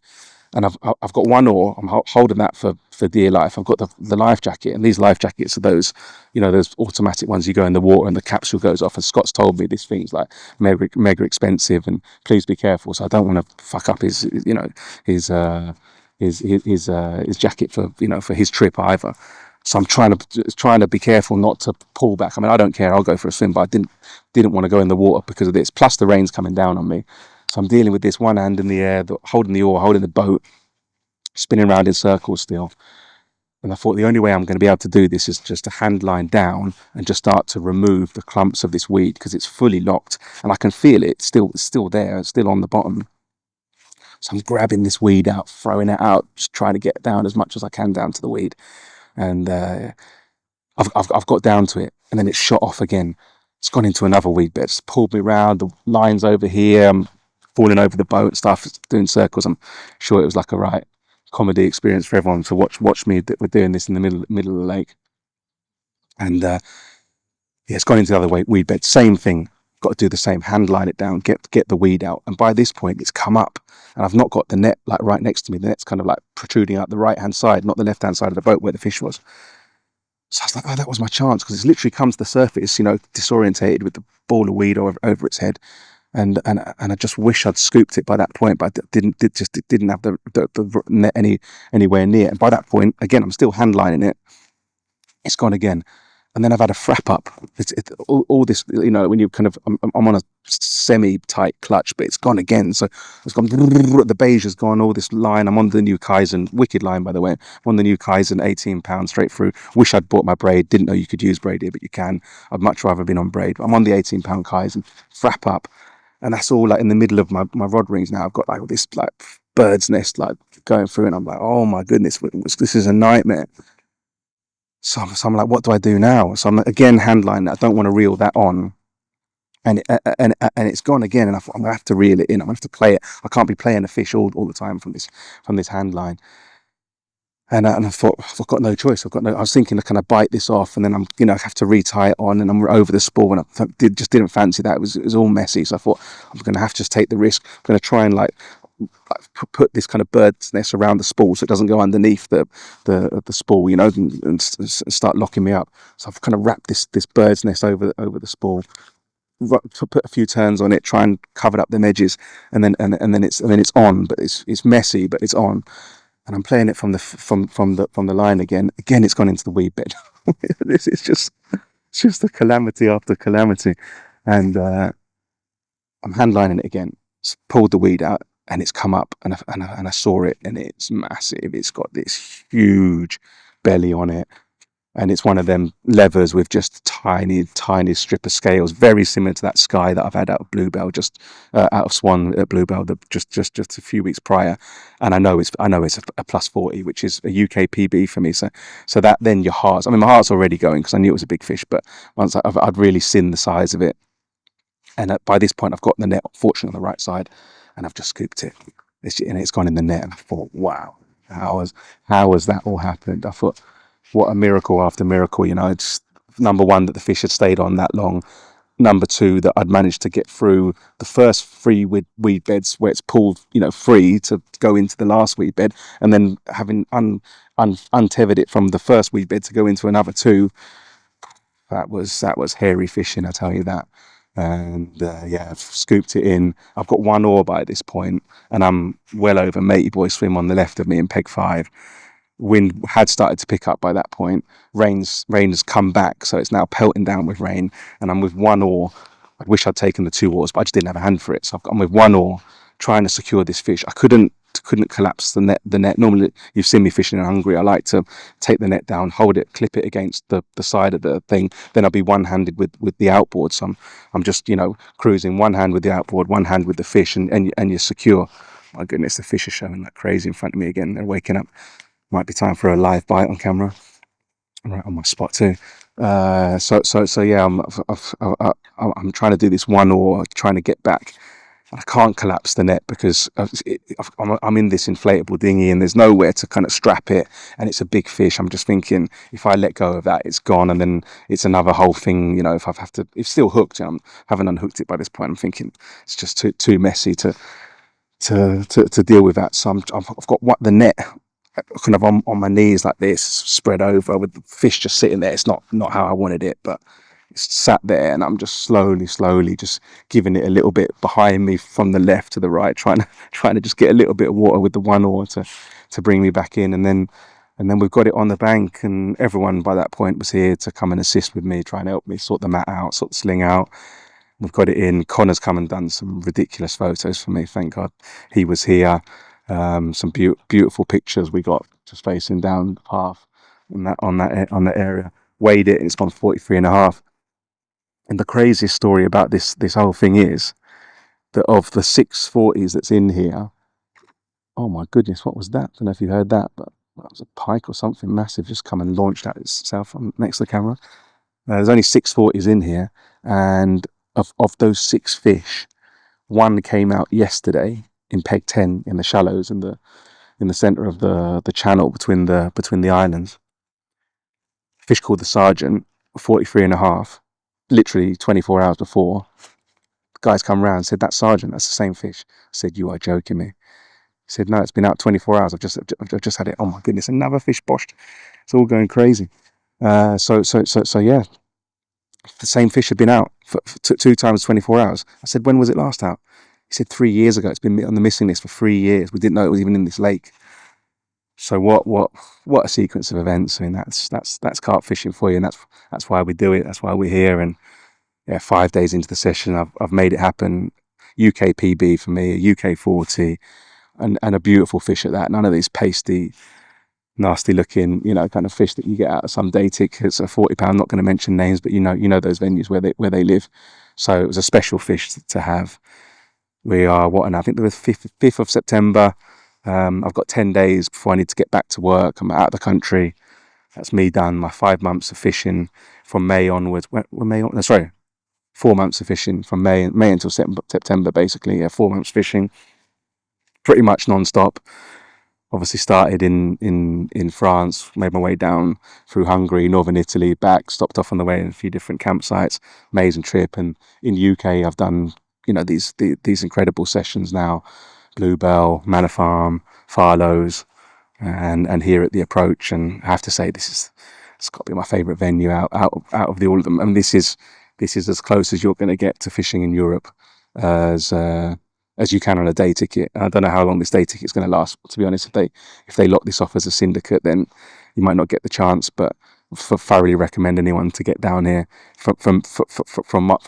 and I've got one oar. I'm holding that for dear life. I've got the life jacket, and these life jackets are those, those automatic ones. You go in the water and the capsule goes off. And Scott's told me this thing's like mega expensive, and please be careful. So I don't want to fuck up his his jacket for for his trip either. So I'm trying to be careful not to pull back. I mean, I don't care. I'll go for a swim, but I didn't want to go in the water because of this. Plus the rain's coming down on me. So I'm dealing with this, one hand in the air, holding the oar, holding the boat, spinning around in circles still. And I thought the only way I'm going to be able to do this is just to hand line down and just start to remove the clumps of this weed, because it's fully locked and I can feel it. It's still there. It's still on the bottom. So I'm grabbing this weed out, throwing it out, just trying to get down as much as I can down to the weed. And I've got down to it, and then it's shot off again. It's gone into another weed bed. It's pulled me around. The line's over here. I'm falling over the boat and stuff. It's doing circles. I'm sure it was like a right comedy experience for everyone to watch me. We're doing this in the middle of the lake, and it's gone into the other weed bed. Same thing. Got to do the same. Hand line it down. Get the weed out. And by this point, it's come up, and I've not got the net like right next to me. The net's kind of like protruding out the right hand side, not the left hand side of the boat where the fish was. So I was like, oh, that was my chance, because it's literally come to the surface, disorientated with the ball of weed over its head. And I just wish I'd scooped it by that point, but I didn't have the net anywhere near. And by that point, again, I'm still hand lining it. It's gone again. And then I've had a frap up. All this, when you kind of, I'm on a semi-tight clutch, but it's gone again. So it's gone, the beige has gone, all this line. I'm on the new Kaizen, wicked line, by the way. I'm on the new Kaizen, 18 pounds straight through. Wish I'd bought my braid. Didn't know you could use braid here, but you can. I'd much rather been on braid. But I'm on the 18 pound Kaizen, frap up. And that's all like in the middle of my rod rings now. I've got like this like bird's nest like going through, and I'm like, oh my goodness, this is a nightmare. So I'm like, what do I do now? So I'm again handlining it. I don't want to reel that on, and it's gone again. And I thought, I'm gonna have to reel it in. I'm gonna have to play it. I can't be playing a fish all the time from this hand line. And I thought, I've got no choice. I was thinking to kind of bite this off, and then I'm I have to retie it on, and I'm over the spool, and I just didn't fancy that. It was all messy. So I thought, I'm gonna have to just take the risk. I'm gonna try and like put this kind of bird's nest around the spool so it doesn't go underneath the spool, and start locking me up. So I've kind of wrapped this bird's nest over the spool, put a few turns on it, try and cover up the edges, and then it's on. But it's messy, but it's on. And I'm playing it from the line again. Again, it's gone into the weed bed. This is just a calamity after calamity, and I'm handlining it again. Pulled the weed out, and it's come up, and I saw it, and it's massive. It's got this huge belly on it, and it's one of them levers with just tiny strip of scales, very similar to that sky that I've had out of Bluebell, just out of Swan at Bluebell, just a few weeks prior. And I know it's a plus 40, which is a UK PB for me. So that then your heart's, I mean, my heart's already going because I knew it was a big fish, but once I'd really seen the size of it. And by this point, I've got the net, fortunately, on the right side, and I've just scooped it. And it's gone in the net. And I thought, wow, how has that all happened? I thought, what a miracle after miracle. It's number one, that the fish had stayed on that long. Number two, that I'd managed to get through the first three weed beds where it's pulled, free to go into the last weed bed, and then having untethered it from the first weed bed to go into another two. That was hairy fishing, I tell you that. And I've scooped it in. I've got one oar by this point, and I'm well over matey boy swim on the left of me in peg 5. Wind had started to pick up by that point. Rain has come back, so it's now pelting down with rain, and I'm with one oar. I wish I'd taken the 2 oars, but I just didn't have a hand for it. So I'm with one oar trying to secure this fish. I couldn't collapse the net. Normally, you've seen me fishing in Hungary. I like to take the net down, hold it, clip it against the side of the thing. Then I'll be one-handed with the outboard. So I'm just cruising, one hand with the outboard, one hand with the fish, and you're secure. My goodness, the fish are showing like crazy in front of me again. They're waking up. Might be time for a live bite on camera. I'm right on my spot too. So yeah, I'm trying to do this one oar, trying to get back. I can't collapse the net because I'm in this inflatable dinghy, and there's nowhere to kind of strap it, and it's a big fish. I'm just thinking, if I let go of that, it's gone, and then it's another whole thing. If it's still hooked, I haven't unhooked it by this point. I'm thinking it's just too messy to to deal with that. So I've got the net kind of on my knees like this, spread over with the fish just sitting there. It's not how I wanted it, but it's sat there, and I'm just slowly just giving it a little bit behind me from the left to the right, trying to just get a little bit of water with the one oar to bring me back in, and then we've got it on the bank, and everyone by that point was here to come and assist with me, try and help me sort the mat out, sort the sling out. We've got it in. Connor's come and done some ridiculous photos for me. Thank God he was here. Some beautiful pictures we got just facing down the path on that area. Weighed it, and it's gone 43.5. And the craziest story about this whole thing is that of the 640s that's in here, oh my goodness, what was that? I don't know if you heard that, but that was a pike or something massive just come and launched out itself next to the camera. There's only 640s in here, and of those 6 fish, one came out yesterday in peg 10 in the shallows in the center of the channel between the islands. Fish called the Sergeant, 43.5, literally 24 hours before. The guys come round and said, "That's Sergeant, that's the same fish." I said, "You are joking me." He said, "No, it's been out 24 hours. I've just had it." Oh my goodness, another fish boshed. It's all going crazy. So yeah, the same fish had been out for 2 times 24 hours. I said, "When was it last out?" He said, 3 years ago. It's been on the missing list for 3 years. We didn't know it was even in this lake. So what a sequence of events. I mean, that's carp fishing for you, and that's why we do it. That's why we're here. And yeah, 5 days into the session, I've made it happen. UK PB for me, a UK 40, and a beautiful fish at that. None of these pasty, nasty looking, kind of fish that you get out of some day tick. It's a £40. I'm not going to mention names, but you know those venues where they live. So it was a special fish to have. We are I think it was 5th of September. I've got 10 days before I need to get back to work. I'm out of the country. That's me done. My 5 months of fishing from May onwards. 4 months of fishing from May until September, basically. Yeah, 4 months fishing, pretty much non-stop. Obviously started in France, made my way down through Hungary, northern Italy, back, stopped off on the way in a few different campsites. Amazing trip. And in UK, I've done these incredible sessions now: Bluebell, Manor Farm, Farlow's, and here at the Approach. And I have to say, it's got to be my favourite venue out of all of them. And this is as close as you're going to get to fishing in Europe as you can on a day ticket. I don't know how long this day ticket is going to last. To be honest, if they lock this off as a syndicate, then you might not get the chance. But thoroughly recommend anyone to get down here from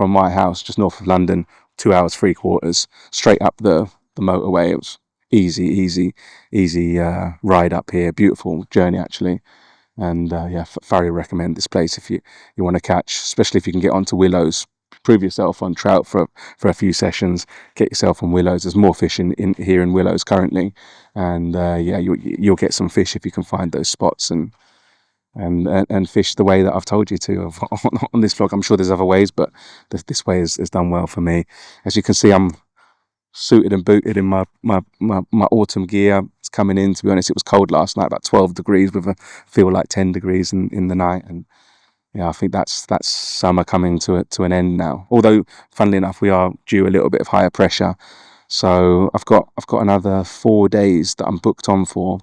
my house, just north of London, 2 hours 3/4, straight up the motorway. It was easy ride up here. Beautiful journey actually. And thoroughly recommend this place if you want to catch, especially if you can get onto Willows. Prove yourself on trout for a few sessions. Get yourself on Willows. There's more fish in here in Willows currently, and you'll get some fish if you can find those spots and fish the way that I've told you to on this vlog. I'm sure there's other ways, but this way has done well for me. As you can see, I'm suited and booted in my autumn gear. It's coming in. To be honest, it was cold last night, about 12 degrees with a feel like 10 degrees in the night, and I think that's summer coming to an end now. Although, funnily enough, we are due a little bit of higher pressure. So I've got another 4 days that I'm booked on for,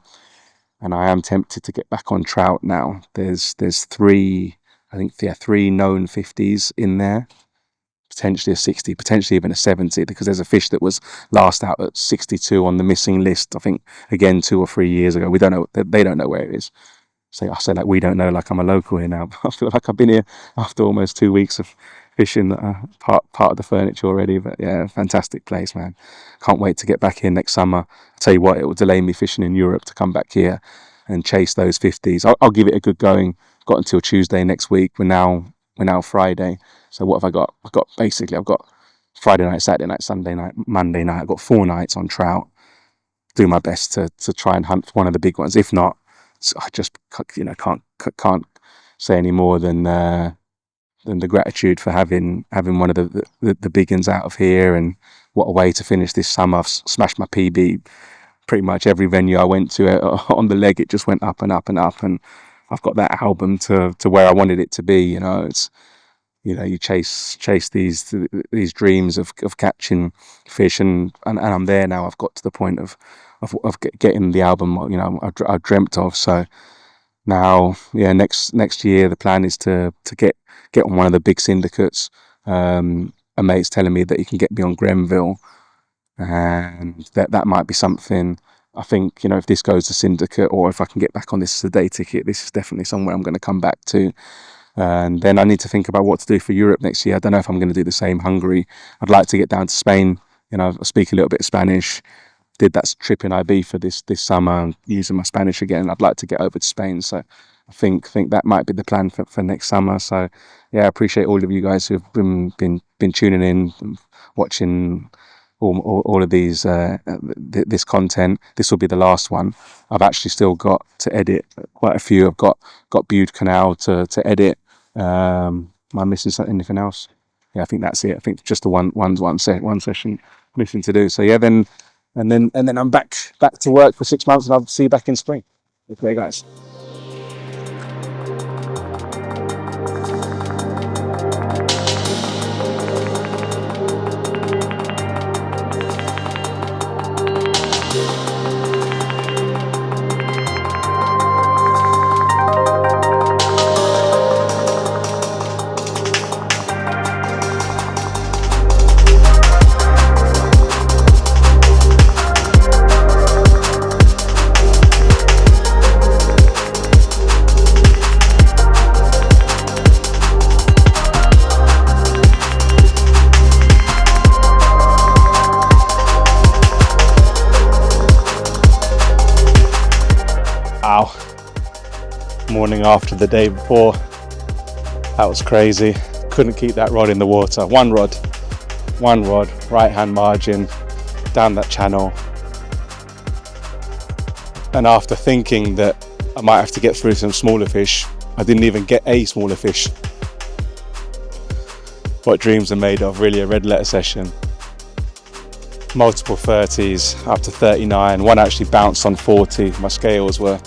and I am tempted to get back on trout now. There's 3 known 50s in there. Potentially a 60, potentially even a 70, because there's a fish that was last out at 62 on the missing list, I think, again 2 or 3 years ago. We don't know, they don't know where it is. So I say like we don't know, like I'm a local here now. I feel like I've been here after almost 2 weeks of fishing part of the furniture already. But yeah, fantastic place, man. Can't wait to get back here next summer. I tell you what, it will delay me fishing in Europe to come back here and chase those 50s. I'll give it a good going. Got until Tuesday next week. We're now Friday. So what have I got? I've got Friday night, Saturday night, Sunday night, Monday night. I've got 4 nights on trout. Do my best to try and hunt for one of the big ones. If not, I just can't say any more than the gratitude for having one of the big ones out of here. And what a way to finish this summer. I've smashed my PB pretty much every venue I went to on the leg. It just went up and up and up, and I've got that album to where I wanted it to be. you chase these dreams of catching fish, and I'm there now. I've got to the point of getting the album, I dreamt of. So now, next year the plan is to get on one of the big syndicates. A mate's telling me that he can get me on Grenville, and that might be something. I think, if this goes to syndicate, or if I can get back on this as a day ticket, this is definitely somewhere I'm going to come back to. And then I need to think about what to do for Europe next year. I don't know if I'm going to do the same. Hungary. I'd like to get down to Spain. I speak a little bit of Spanish. Did that trip in Ibiza this summer, using my Spanish again. I'd like to get over to Spain. So I think that might be the plan for next summer. So yeah, I appreciate all of you guys who've been tuning in, watching all of these this content. This will be the last one. I've actually still got to edit quite a few. I've got Bude Canal to edit. Am I missing anything else? Yeah, I think that's it. I think just the one session missing to do. So yeah, then I'm back to work for 6 months, and I'll see you back in spring. Okay, guys. Morning after the day before, that was crazy. Couldn't keep that rod in the water. One rod, right hand margin, down that channel. And after thinking that I might have to get through some smaller fish, I didn't even get a smaller fish. What dreams are made of, really. A red letter session. Multiple 30s, up to 39. One actually bounced on 40. My scales I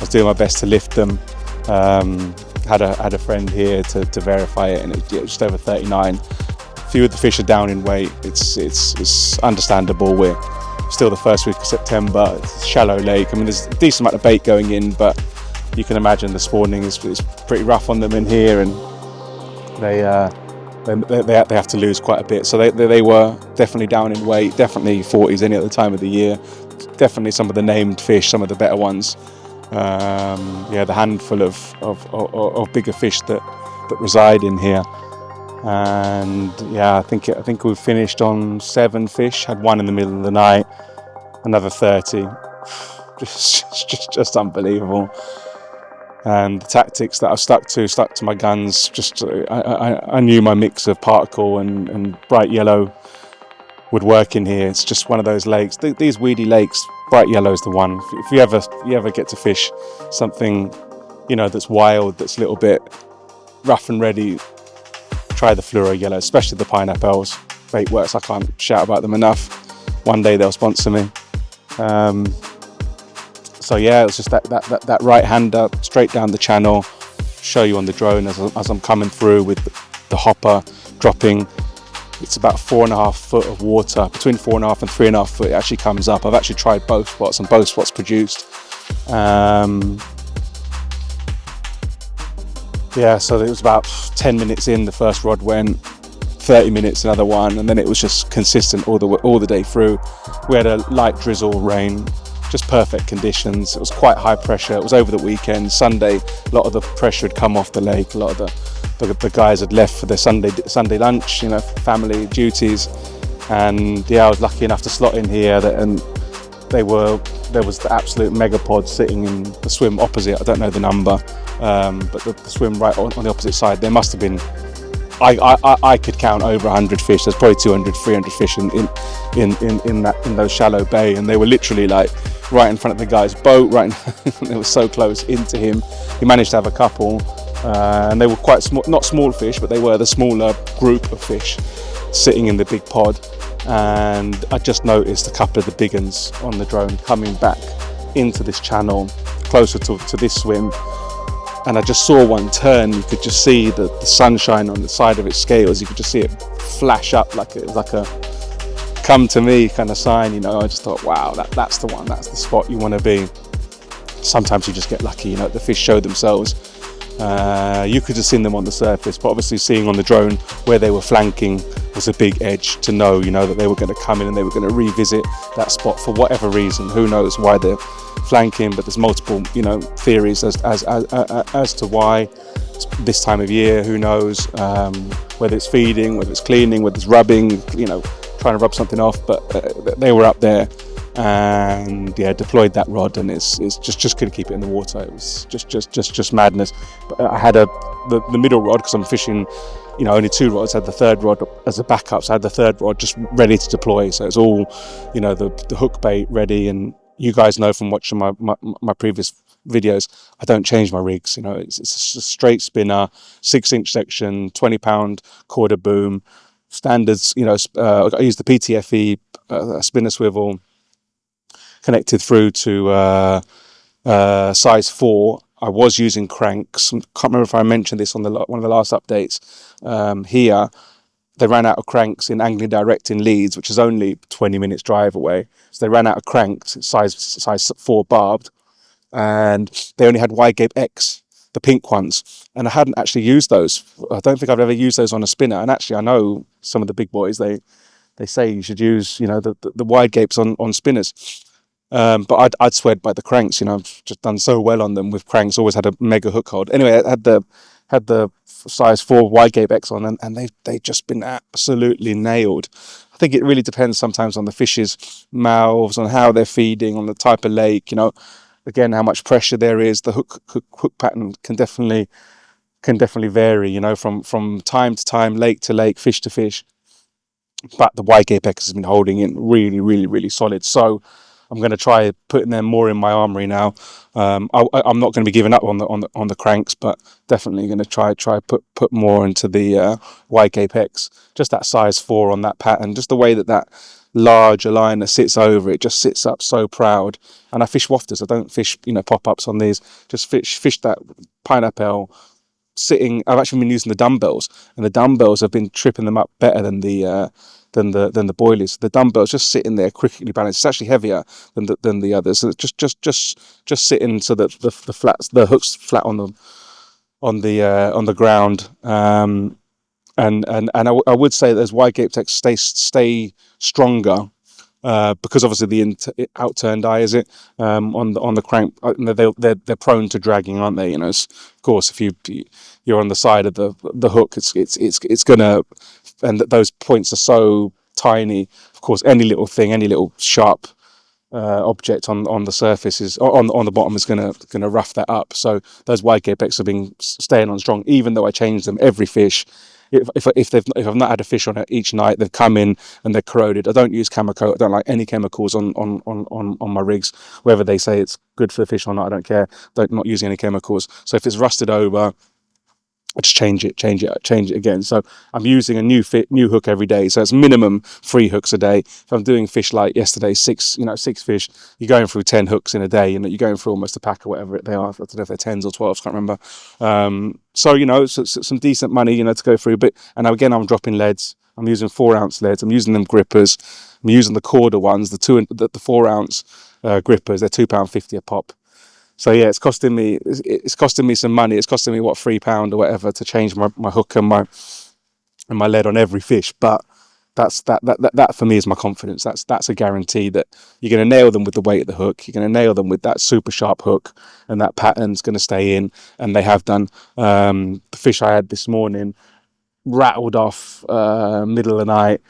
was doing my best to lift them. Had a friend here to verify it, and it was just over 39. A few of the fish are down in weight. It's understandable. We're still the first week of September. It's a shallow lake. I mean, there's a decent amount of bait going in, but you can imagine the spawning is pretty rough on them in here, and they have to lose quite a bit. So they were definitely down in weight. Definitely 40s any other time of the year. Definitely some of the named fish, some of the better ones. The handful of bigger fish that reside in here, and I think we finished on 7 fish. Had one in the middle of the night, another 30. Just unbelievable. And the tactics that I've stuck to my guns. Just I knew my mix of particle and bright yellow would work in here. It's just one of those lakes. These weedy lakes, bright yellow is the one. If you ever get to fish something, that's wild, that's a little bit rough and ready, try the fluoro yellow, especially the pineapples. Bait works. I can't shout about them enough. One day they'll sponsor me. So yeah, it was just that right hander straight down the channel. Show you on the drone as I'm coming through with the hopper dropping. It's about 4.5 foot of water, between 4.5 and 3.5 foot. It actually comes up. I've actually tried both spots, and both spots produced. So it was about 10 minutes in, the first rod went, 30 minutes another one, and then it was just consistent all the day through. We had a light drizzle, rain, just perfect conditions. It was quite high pressure. It was over the weekend. Sunday, a lot of the pressure had come off the lake. A lot of the guys had left for their Sunday lunch, family duties, and I was lucky enough to slot in here. And there was the absolute megapod sitting in the swim opposite. I don't know the number, but the swim right on the opposite side. There must have been, I could count over 100 fish. There's probably 200, 300 fish in those shallow bay, and they were literally like right in front of the guy's boat. They were so close into him. He managed to have a couple. And they were quite small, not small fish, but they were the smaller group of fish sitting in the big pod. And I just noticed a couple of the big uns on the drone coming back into this channel, closer to this swim. and I just saw one turn. You could just see the sunshine on the side of its scales. You could just see it flash up like it was like a come to me kind of sign, you know. I just thought, wow, that's the one, that's the spot you want to be. Sometimes you just get lucky, you know, the fish show themselves. You could have seen them on the surface, but obviously seeing on the drone where they were flanking was a big edge to know, you know, that they were going to come in and they were going to revisit that spot for whatever reason. Who knows why they're flanking, but there's multiple, you know, theories as to why this time of year. Who knows, whether it's feeding, whether it's cleaning, whether it's rubbing, you know, trying to rub something off, but they were up there. And yeah, deployed that rod, and it's just couldn't keep it in the water. It was just madness. But I had the middle rod, because I'm fishing, you know, only 2 rods. I had the third rod as a backup, so I had the third rod just ready to deploy. So it's all, you know, the hook bait ready. And you guys know from watching my previous videos, I don't change my rigs. You know, it's a straight spinner, 6-inch section, 20-pound quarter boom, standards. You know, I use the PTFE spinner swivel, connected through to size 4. I was using cranks. Can't remember if I mentioned this on one of the last updates. Here, they ran out of cranks in Angling Direct in Leeds, which is only 20 minutes drive away. So they ran out of cranks, size 4 barbed, and they only had wide gape X, the pink ones. And I hadn't actually used those. I don't think I've ever used those on a spinner. And actually, I know some of the big boys, they say you should use, you know, the wide gapes on spinners. But I'd swear by the cranks. You know, I've just done so well on them with cranks. Always had a mega hook hold. Anyway, I had the size 4 wide gape X on, and they've just been absolutely nailed. I think it really depends sometimes on the fish's mouths, on how they're feeding, on the type of lake. You know, again, how much pressure there is. The hook pattern can definitely vary. You know, from time to time, lake to lake, fish to fish. But the wide gape X has been holding in really, really, really solid. So I'm going to try putting them more in my armory now. I'm not going to be giving up on the cranks, but definitely going to try put more into the wide gape X. Just that size 4 on that pattern, just the way that larger liner sits over it, just sits up so proud. And I fish wafters. I don't fish, you know, pop-ups on these. Just fish that pineapple sitting. I've actually been using the dumbbells, and the dumbbells have been tripping them up better than the boilies. The dumbbells just sitting there critically balanced. It's actually heavier than the others. So just sitting so that the hooks flat on the ground. And I would say that as wide gape X stay stronger. Because obviously the outturned eye is it on the crank, they're prone to dragging, aren't they? You know, of course, if you're on the side of the hook, it's gonna, and those points are so tiny. Of course, any little sharp object on the surface is on the bottom is gonna rough that up. So those wide gape X have been staying on strong, even though I change them every fish. If I've not had a fish on it each night, they've come in and they're corroded. I don't use Chemicoat. I don't like any chemicals on my rigs, whether they say it's good for the fish or not. I don't care. Not using any chemicals. So if it's rusted over, I just change it again. So I'm using a new hook every day. So it's minimum 3 hooks a day. If I'm doing fish like yesterday, 6 fish, you're going through 10 hooks in a day. You know, you're going through almost a pack or whatever they are. I don't know if they're 10s or 12s, can't remember. So, you know, so some decent money, you know, to go through. But, and again, I'm dropping leads. I'm using 4-ounce leads. I'm using them grippers. I'm using the Corda ones, the 4-ounce grippers. They're £2.50 a pop. So yeah, it's costing me some money. It's costing me £3 or whatever to change my hook and my lead on every fish. But that for me is my confidence. That's a guarantee that you're going to nail them with the weight of the hook. You're going to nail them with that super sharp hook, and that pattern's going to stay in. And they have done. The fish I had this morning rattled off middle of the night,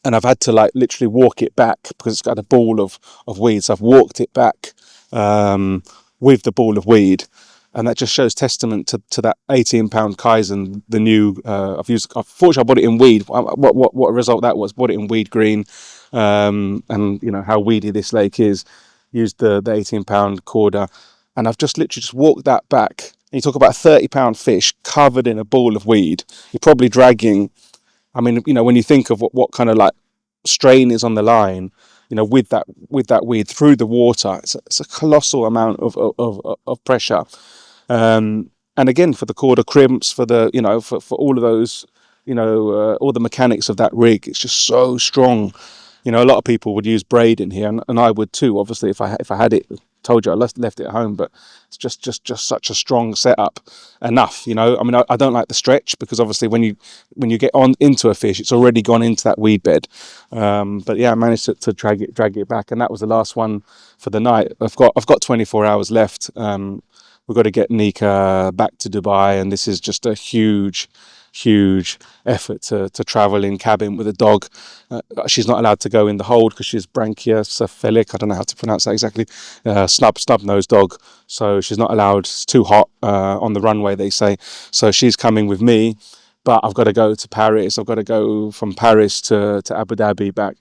and I've had to like literally walk it back because it's got a ball of weed. So I've walked it back with the ball of weed, and that just shows testament to that 18-pound Kaizen. The new unfortunately I bought it in weed. What a result that was. Bought it in weed green, and you know how weedy this lake is. Used the 18-pound Corda, and I've just literally just walked that back. And you talk about a 30-pound fish covered in a ball of weed. You're probably dragging. I mean, you know, when you think of what kind of like strain is on the line, with that weed through the water. It's a colossal amount of pressure. And again, for the quarter crimps, for the for all of those, all the mechanics of that rig, it's just so strong. A lot of people would use braid in here, and I would too. Obviously, if I had it, told you I left it at home, but it's just such a strong setup. Enough, I mean, I don't like the stretch, because obviously when you get on into a fish, it's already gone into that weed bed. But yeah, I managed to drag it back, and that was the last one for the night. I've got 24 hours left. We've got to get Nika back to Dubai, and this is just a huge effort to travel in cabin with a dog. She's not allowed to go in the hold because she's branchiacephalic. I don't know how to pronounce that exactly. Snub-nosed dog. So she's not allowed. It's too hot on the runway, they say. So she's coming with me, but I've got to go to Paris. I've got to go from Paris to Abu Dhabi back.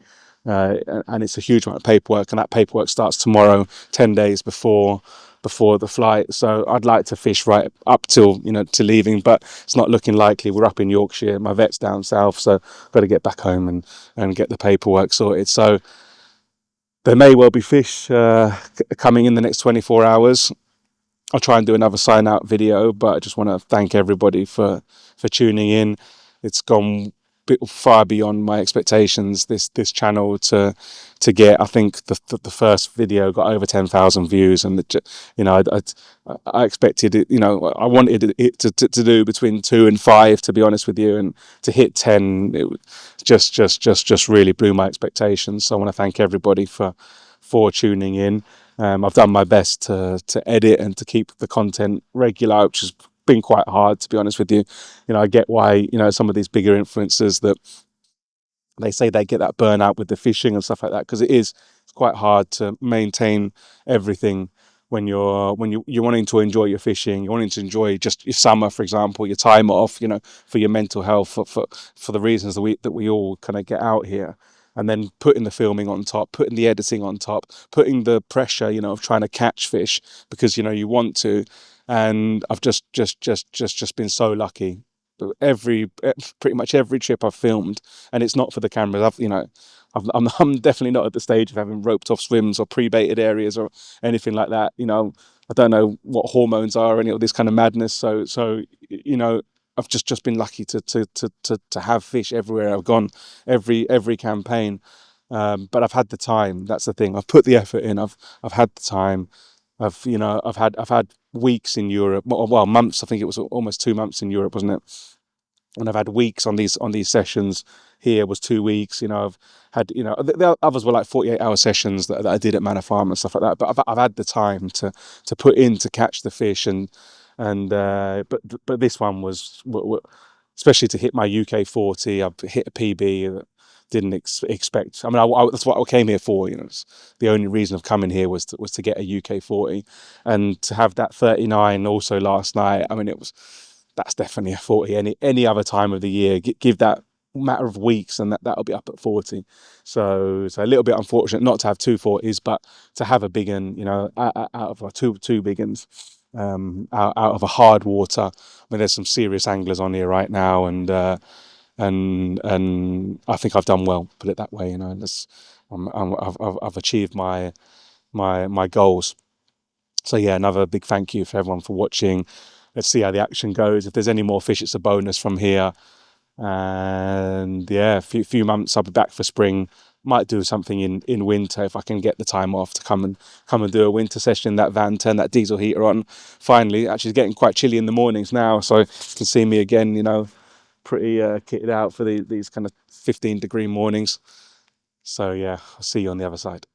And it's a huge amount of paperwork, and that paperwork starts tomorrow, 10 days before the flight. So I'd like to fish right up till to leaving, but it's not looking likely. We're up in Yorkshire, my vet's down south, so I've got to get back home and get the paperwork sorted. So there may well be fish coming in the next 24 hours. I'll try and do another sign out video, but I just want to thank everybody for tuning in. It's gone far beyond my expectations, this channel to get. I think the first video got over 10,000 views, and I expected it. I wanted it to do between 2 and 5, to be honest with you, and to hit 10, it just really blew my expectations. So I want to thank everybody for tuning in. I've done my best to edit and to keep the content regular, which has been quite hard, to be honest with you. I get why some of these bigger influencers, that they say they get that burnout with the fishing and stuff like that, because it's quite hard to maintain everything when you're wanting to enjoy your fishing, you're wanting to enjoy just your summer, for example, your time off, for your mental health, for the reasons that we all kind of get out here. And then putting the filming on top, putting the editing on top, putting the pressure, of trying to catch fish because you want to. And I've just been so lucky. Pretty much every trip I've filmed, and it's not for the cameras. I'm definitely not at the stage of having roped off swims or pre-baited areas or anything like that. I don't know what hormones are or any of this kind of madness. So I've just been lucky to have fish everywhere I've gone, every campaign. But I've had the time. That's the thing. I've put the effort in. I've had the time. I've had weeks in Europe. Well, months. I think it was almost 2 months in Europe, wasn't it? And I've had weeks on these sessions. Here was 2 weeks. I've had the others were like 48-hour sessions that I did at Manor Farm and stuff like that. But I've had the time to put in to catch the fish, but this one was, especially to hit my UK 40. I've hit a PB that didn't expect. I mean, that's what I came here for. It's the only reason of coming here was to get a UK 40, and to have that 39 also last night. I mean, that's definitely a 40 any other time of the year. Give that matter of weeks, and that'll be up at 40. So a little bit unfortunate not to have 2 40s, but to have a big one, out of our two big ones. Out of a hard water. I mean, there's some serious anglers on here right now, and I think I've done well. Put it that way, I've achieved my goals. So yeah, another big thank you for everyone for watching. Let's see how the action goes. If there's any more fish, it's a bonus from here. And yeah, a few months I'll be back for spring. Might do something in winter if I can get the time off to come and do a winter session in that van, turn that diesel heater on. Finally, actually it's getting quite chilly in the mornings now, so you can see me again, pretty kitted out for these kind of 15-degree mornings. So yeah, I'll see you on the other side.